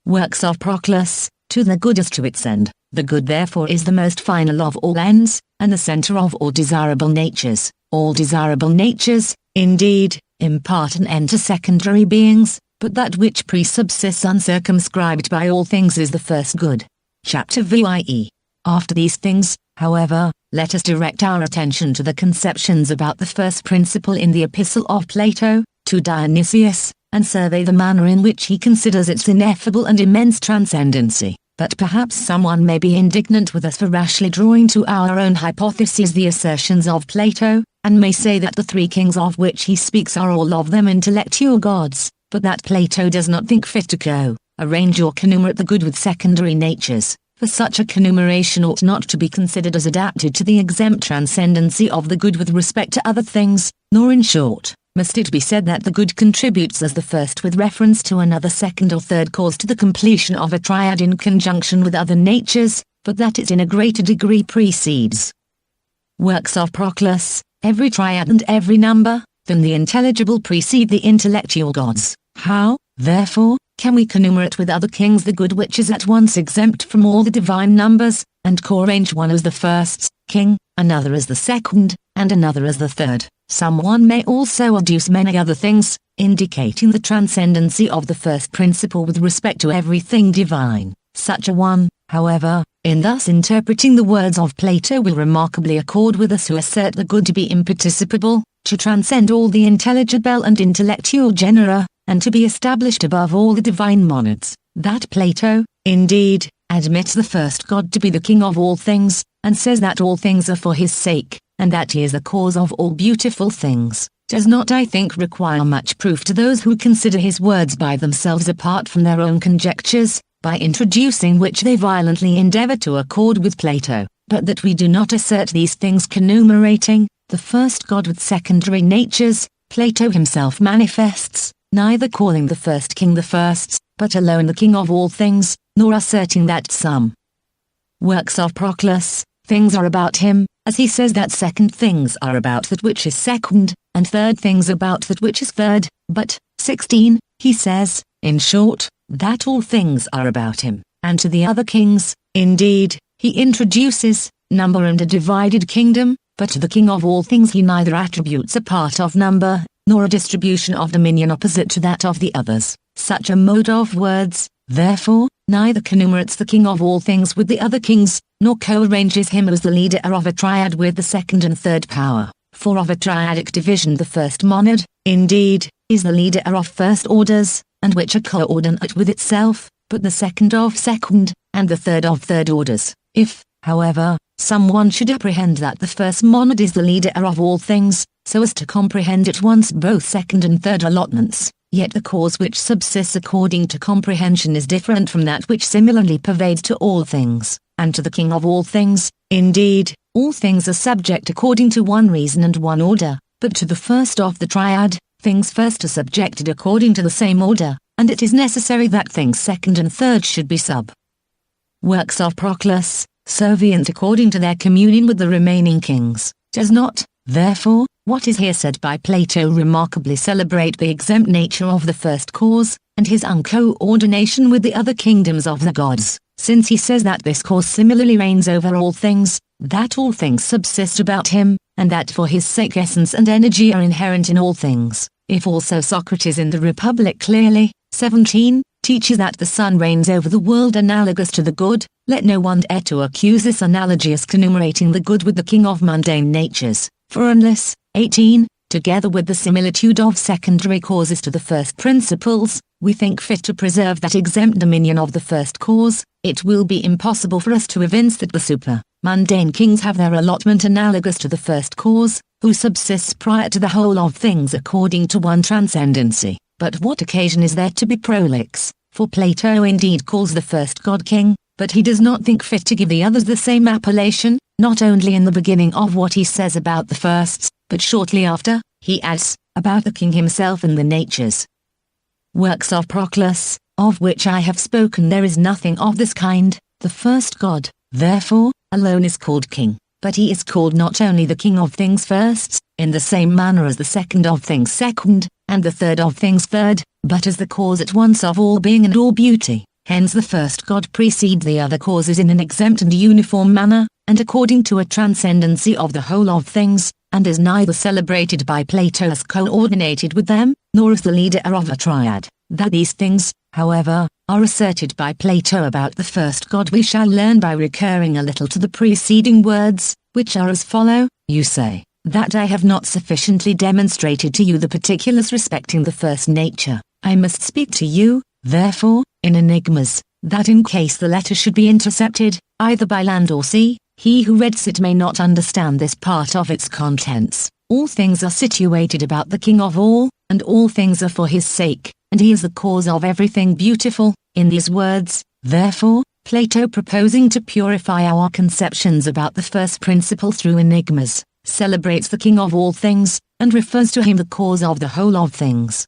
Works of Proclus, to the good as to its end. The good therefore is the most final of all ends, and the center of all desirable natures. All desirable natures, indeed, impart an end to secondary beings, but that which presubsists uncircumscribed by all things is the first good. Chapter VIE. After these things, however, let us direct our attention to the conceptions about the first principle in the Epistle of Plato, to Dionysius, and survey the manner in which he considers its ineffable and immense transcendency. But perhaps someone may be indignant with us for rashly drawing to our own hypotheses the assertions of Plato, and may say that the three kings of which he speaks are all of them intellectual gods, but that Plato does not think fit to arrange or connumerate the good with secondary natures, for such a connumeration ought not to be considered as adapted to the exempt transcendency of the good with respect to other things, nor in short, must it be said that the good contributes as the first with reference to another second or third cause to the completion of a triad in conjunction with other natures, but that it in a greater degree precedes. Works of Proclus, every triad and every number, than the intelligible precede the intellectual gods. How, therefore, can we connumerate with other kings the good which is at once exempt from all the divine numbers, and co-arrange one as the first king, another as the second, and another as the third? Someone may also adduce many other things, indicating the transcendency of the first principle with respect to everything divine. Such a one, however, in thus interpreting the words of Plato will remarkably accord with us who assert the good to be imparticipable, to transcend all the intelligible and intellectual genera, and to be established above all the divine monads. That Plato, indeed, admits the first God to be the king of all things, and says that all things are for his sake, and that he is the cause of all beautiful things, does not, I think, require much proof to those who consider his words by themselves apart from their own conjectures, by introducing which they violently endeavor to accord with Plato, but that we do not assert these things conumerating the first God with secondary natures, Plato himself manifests, neither calling the first king the first, but alone the king of all things, nor asserting that some works of Proclus, things are about him, as he says that second things are about that which is second, and third things about that which is third, but, 16, he says, in short, that all things are about him, and to the other kings, indeed, he introduces number and a divided kingdom, but to the king of all things he neither attributes a part of number, nor a distribution of dominion opposite to that of the others. Such a mode of words, therefore, neither conumerates the king of all things with the other kings, nor co-arranges him as the leader of a triad with the second and third power. For of a triadic division the first monad, indeed, is the leader of first orders, and which are coordinate with itself, but the second of second, and the third of third orders. If, however, someone should apprehend that the first monad is the leader of all things, so as to comprehend at once both second and third allotments, yet the cause which subsists according to comprehension is different from that which similarly pervades to all things, and to the king of all things, indeed, all things are subject according to one reason and one order, but to the first of the triad, things first are subjected according to the same order, and it is necessary that things second and third should be works of Proclus, servient according to their communion with the remaining kings, does not, therefore, what is here said by Plato remarkably celebrate the exempt nature of the first cause, and his uncoordination with the other kingdoms of the gods, since he says that this cause similarly reigns over all things, that all things subsist about him, and that for his sake essence and energy are inherent in all things. If also Socrates in the Republic clearly, 17, teaches that the sun reigns over the world analogous to the good, let no one dare to accuse this analogy as conumerating the good with the king of mundane natures, for unless, 18, together with the similitude of secondary causes to the first principles, we think fit to preserve that exempt dominion of the first cause, it will be impossible for us to evince that the mundane kings have their allotment analogous to the first cause, who subsists prior to the whole of things according to one transcendency. But what occasion is there to be prolix? For Plato indeed calls the first God king, but he does not think fit to give the others the same appellation, not only in the beginning of what he says about the firsts, but shortly after, he adds, about the king himself and the natures. Works of Proclus, of which I have spoken, there is nothing of this kind. The first God, therefore, alone is called king, but he is called not only the king of things first, in the same manner as the second of things second, and the third of things third, but as the cause at once of all being and all beauty. Hence the first God precedes the other causes in an exempt and uniform manner, and according to a transcendency of the whole of things, and is neither celebrated by Plato as coordinated with them, nor as the leader of a triad. That these things, however, are asserted by Plato about the first God we shall learn by recurring a little to the preceding words, which are as follow. You say, that I have not sufficiently demonstrated to you the particulars respecting the first nature. I must speak to you, therefore, in enigmas, that in case the letter should be intercepted, either by land or sea, he who reads it may not understand this part of its contents. All things are situated about the King of all, and all things are for his sake, and he is the cause of everything beautiful. In these words, therefore, Plato, proposing to purify our conceptions about the first principle through enigmas, celebrates the King of all things, and refers to him the cause of the whole of things.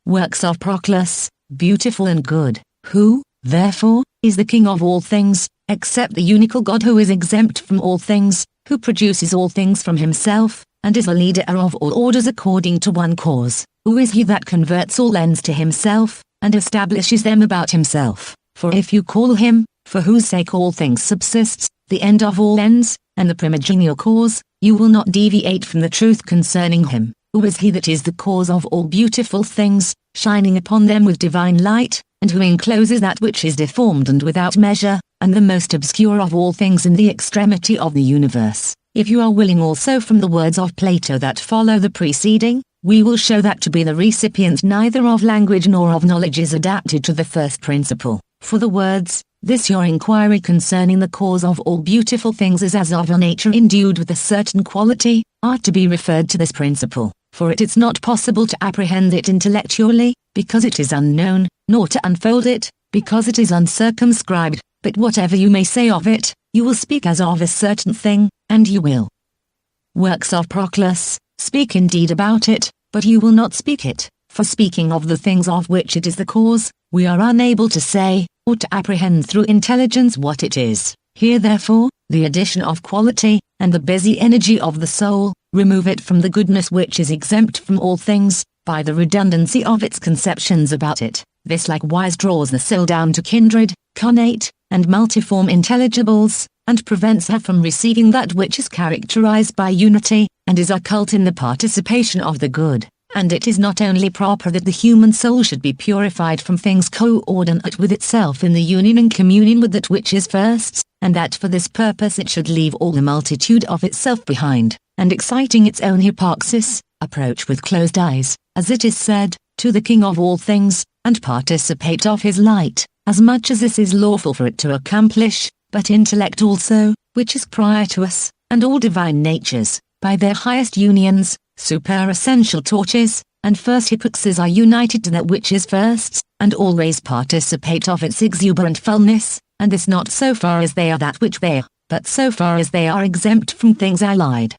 Works of Proclus, beautiful and good, who, therefore, is the King of all things, except the unical God who is exempt from all things, who produces all things from himself, and is the leader of all orders according to one cause, who is he that converts all ends to himself, and establishes them about himself. For if you call him, for whose sake all things subsists, the end of all ends, and the primogenial cause, you will not deviate from the truth concerning him, who is he that is the cause of all beautiful things, shining upon them with divine light, and who encloses that which is deformed and without measure, and the most obscure of all things in the extremity of the universe. If you are willing also from the words of Plato that follow the preceding, we will show that to be the recipient neither of language nor of knowledge is adapted to the first principle. For the words, this your inquiry concerning the cause of all beautiful things is as of a nature endued with a certain quality, are to be referred to this principle, for it is not possible to apprehend it intellectually, because it is unknown, nor to unfold it, because it is uncircumscribed, but whatever you may say of it, you will speak as of a certain thing, and you will. Works of Proclus, speak indeed about it, but you will not speak it, for speaking of the things of which it is the cause, we are unable to say, or to apprehend through intelligence what it is. Here therefore, the addition of quality, and the busy energy of the soul, remove it from the goodness which is exempt from all things, by the redundancy of its conceptions about it. This likewise draws the soul down to kindred, connate, and multiform intelligibles, and prevents her from receiving that which is characterized by unity, and is occult in the participation of the good. And it is not only proper that the human soul should be purified from things coordinate with itself in the union and communion with that which is first, and that for this purpose it should leave all the multitude of itself behind, and exciting its own hypoxis, approach with closed eyes, as it is said, to the King of all things, and participate of his light, as much as this is lawful for it to accomplish, but intellect also, which is prior to us, and all divine natures, by their highest unions, superessential torches, and first hypoxes are united to that which is first, and always participate of its exuberant fullness, and this not so far as they are that which they are, but so far as they are exempt from things allied.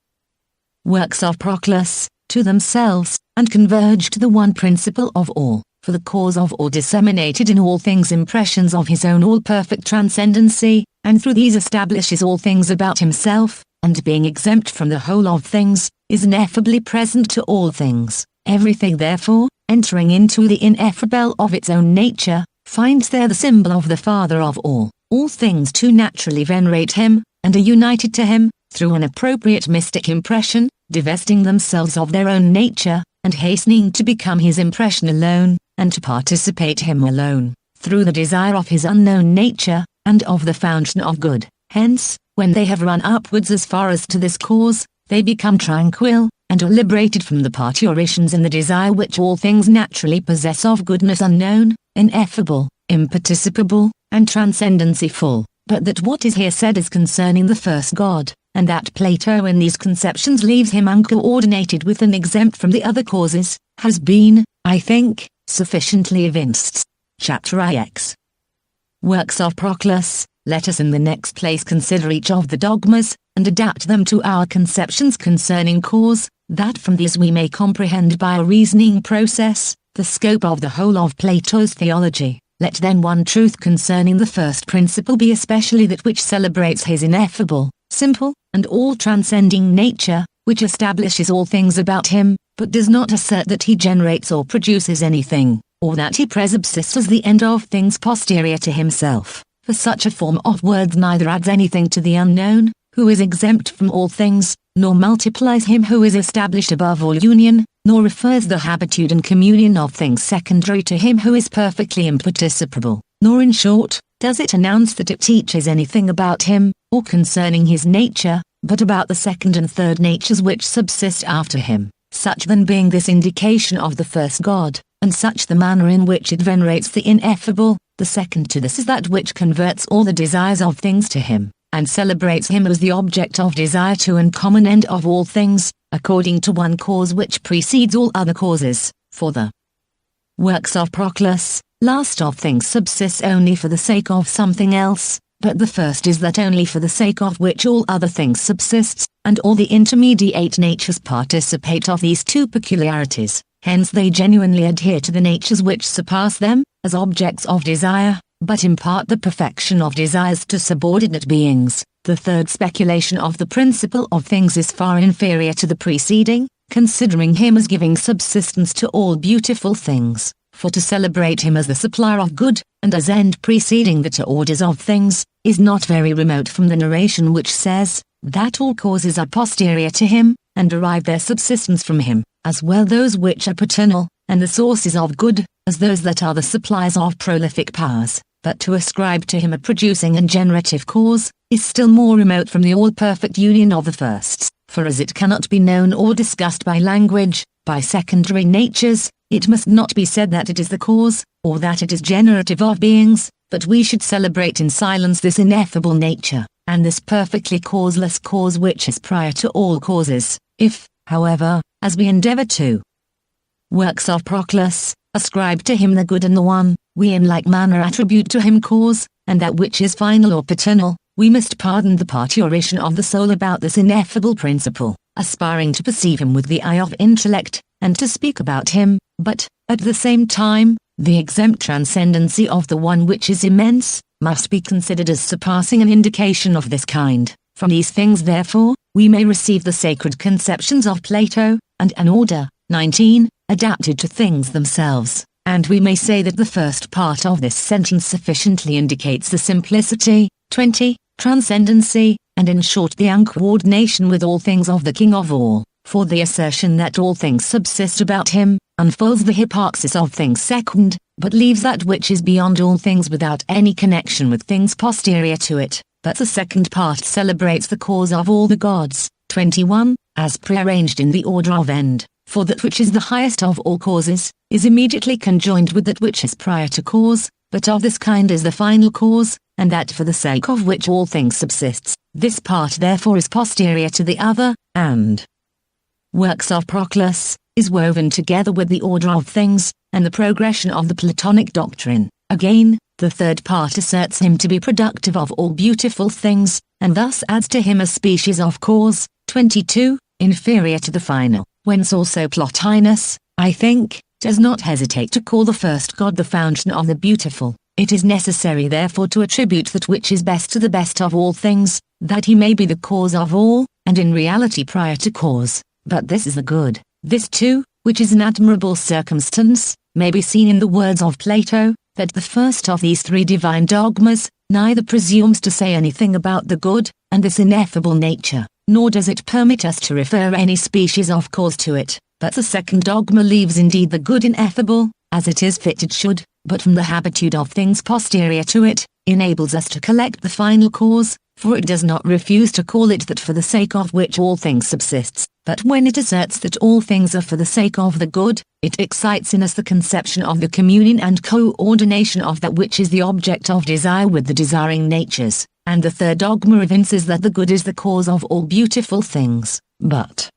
Works of Proclus, to themselves, and converge to the one principle of all, for the cause of all disseminated in all things impressions of his own all-perfect transcendency, and through these establishes all things about himself, and being exempt from the whole of things, is ineffably present to all things. Everything therefore, entering into the ineffable of its own nature, finds there the symbol of the Father of all. All things too naturally venerate him, and are united to him, through an appropriate mystic impression, divesting themselves of their own nature, and hastening to become his impression alone, and to participate him alone, through the desire of his unknown nature, and of the fountain of good. Hence, when they have run upwards as far as to this cause, they become tranquil, and are liberated from the parturitions in the desire which all things naturally possess of goodness unknown, ineffable, imparticipable, and transcendency full. But that what is here said is concerning the first God, and that Plato in these conceptions leaves him uncoordinated with and exempt from the other causes, has been, I think, sufficiently evinced. Chapter IX. Works of Proclus. Let us in the next place consider each of the dogmas, and adapt them to our conceptions concerning cause, that from these we may comprehend by a reasoning process, the scope of the whole of Plato's theology. Let then one truth concerning the first principle be especially that which celebrates his ineffable, simple, and all-transcending nature, which establishes all things about him, but does not assert that he generates or produces anything, or that he presubsists as the end of things posterior to himself. For such a form of words neither adds anything to the unknown, who is exempt from all things, nor multiplies him who is established above all union, nor refers the habitude and communion of things secondary to him who is perfectly imparticipable, nor in short, does it announce that it teaches anything about him, or concerning his nature, but about the second and third natures which subsist after him. Such then being this indication of the first God, and such the manner in which it venerates the ineffable, the second to this is that which converts all the desires of things to him, and celebrates him as the object of desire to and common end of all things, according to one cause which precedes all other causes. For the works of Proclus, last of things subsists only for the sake of something else, but the first is that only for the sake of which all other things subsists, and all the intermediate natures participate of these two peculiarities. Hence they genuinely adhere to the natures which surpass them, as objects of desire, but impart the perfection of desires to subordinate beings. The third speculation of the principle of things is far inferior to the preceding, considering him as giving subsistence to all beautiful things. For to celebrate him as the supplier of good, and as end preceding the two orders of things, is not very remote from the narration which says, that all causes are posterior to him, and derive their subsistence from him, as well those which are paternal, and the sources of good, as those that are the supplies of prolific powers. But to ascribe to him a producing and generative cause, is still more remote from the all-perfect union of the firsts, for as it cannot be known or discussed by language, by secondary natures, it must not be said that it is the cause, or that it is generative of beings, but we should celebrate in silence this ineffable nature, and this perfectly causeless cause which is prior to all causes. If, however, as we endeavor to works of Proclus, ascribe to him the good and the one, we in like manner attribute to him cause, and that which is final or paternal, we must pardon the parturition of the soul about this ineffable principle, aspiring to perceive him with the eye of intellect, and to speak about him, but, at the same time, the exempt transcendency of the one which is immense, must be considered as surpassing an indication of this kind. From these things therefore, we may receive the sacred conceptions of Plato, and an order, 19, adapted to things themselves, and we may say that the first part of this sentence sufficiently indicates the simplicity, 20, transcendency, and in short the uncoordination with all things of the King of all, for the assertion that all things subsist about him, unfolds the hypoxis of things second, but leaves that which is beyond all things without any connection with things posterior to it. But the second part celebrates the cause of all the gods, 21, as prearranged in the order of end, for that which is the highest of all causes, is immediately conjoined with that which is prior to cause, but of this kind is the final cause, and that for the sake of which all things subsists. This part therefore is posterior to the other, and works of Proclus, is woven together with the order of things, and the progression of the Platonic doctrine. Again, the third part asserts him to be productive of all beautiful things, and thus adds to him a species of cause, 22, inferior to the final, whence also Plotinus, I think, does not hesitate to call the first god the fountain of the beautiful. It is necessary therefore to attribute that which is best to the best of all things, that he may be the cause of all, and in reality prior to cause. But this is the good. This too, which is an admirable circumstance, may be seen in the words of Plato, that the first of these three divine dogmas, neither presumes to say anything about the good, and this ineffable nature, nor does it permit us to refer any species of cause to it, but the second dogma leaves indeed the good ineffable, as it is fit it should, but from the habitude of things posterior to it, enables us to collect the final cause, for it does not refuse to call it that for the sake of which all things subsists, but when it asserts that all things are for the sake of the good, it excites in us the conception of the communion and coordination of that which is the object of desire with the desiring natures, and the third dogma evinces that the good is the cause of all beautiful things. But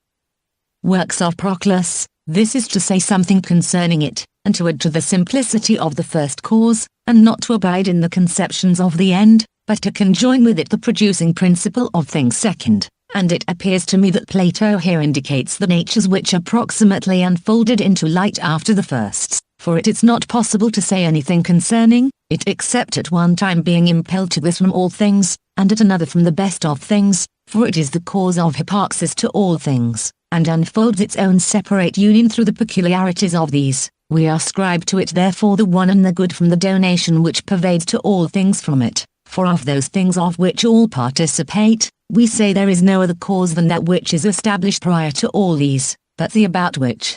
works of Proclus, this is to say something concerning it, and to add to the simplicity of the first cause, and not to abide in the conceptions of the end, but to conjoin with it the producing principle of things second. And it appears to me that Plato here indicates the natures which are proximately unfolded into light after the firsts, for it is not possible to say anything concerning it except at one time being impelled to this from all things, and at another from the best of things, for it is the cause of hypoxis to all things, and unfolds its own separate union through the peculiarities of these. We ascribe to it therefore the one and the good from the donation which pervades to all things from it, for of those things of which all participate, we say there is no other cause than that which is established prior to all these, but the about which,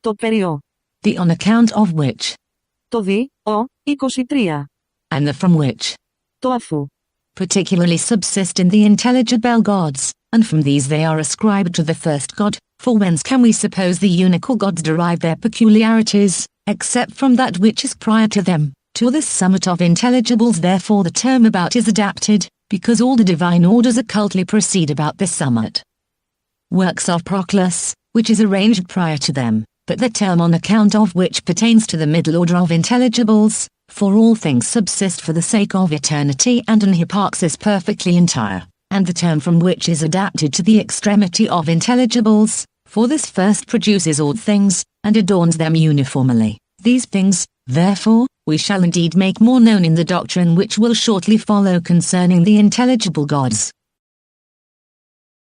Το περιό. the on account of which, Το δι, ο, 23. and the from which, Το αφού. particularly subsist in the intelligible gods, and from these they are ascribed to the first god, for whence can we suppose the unical gods derive their peculiarities, except from that which is prior to them? To this summit of intelligibles therefore the term about is adapted, because all the divine orders occultly proceed about this summit. Works of Proclus, which is arranged prior to them, but the term on account of which pertains to the middle order of intelligibles, for all things subsist for the sake of eternity and an hypoxis perfectly entire, and the term from which is adapted to the extremity of intelligibles, for this first produces all things, and adorns them uniformly. These things, therefore, we shall indeed make more known in the doctrine which will shortly follow concerning the intelligible gods.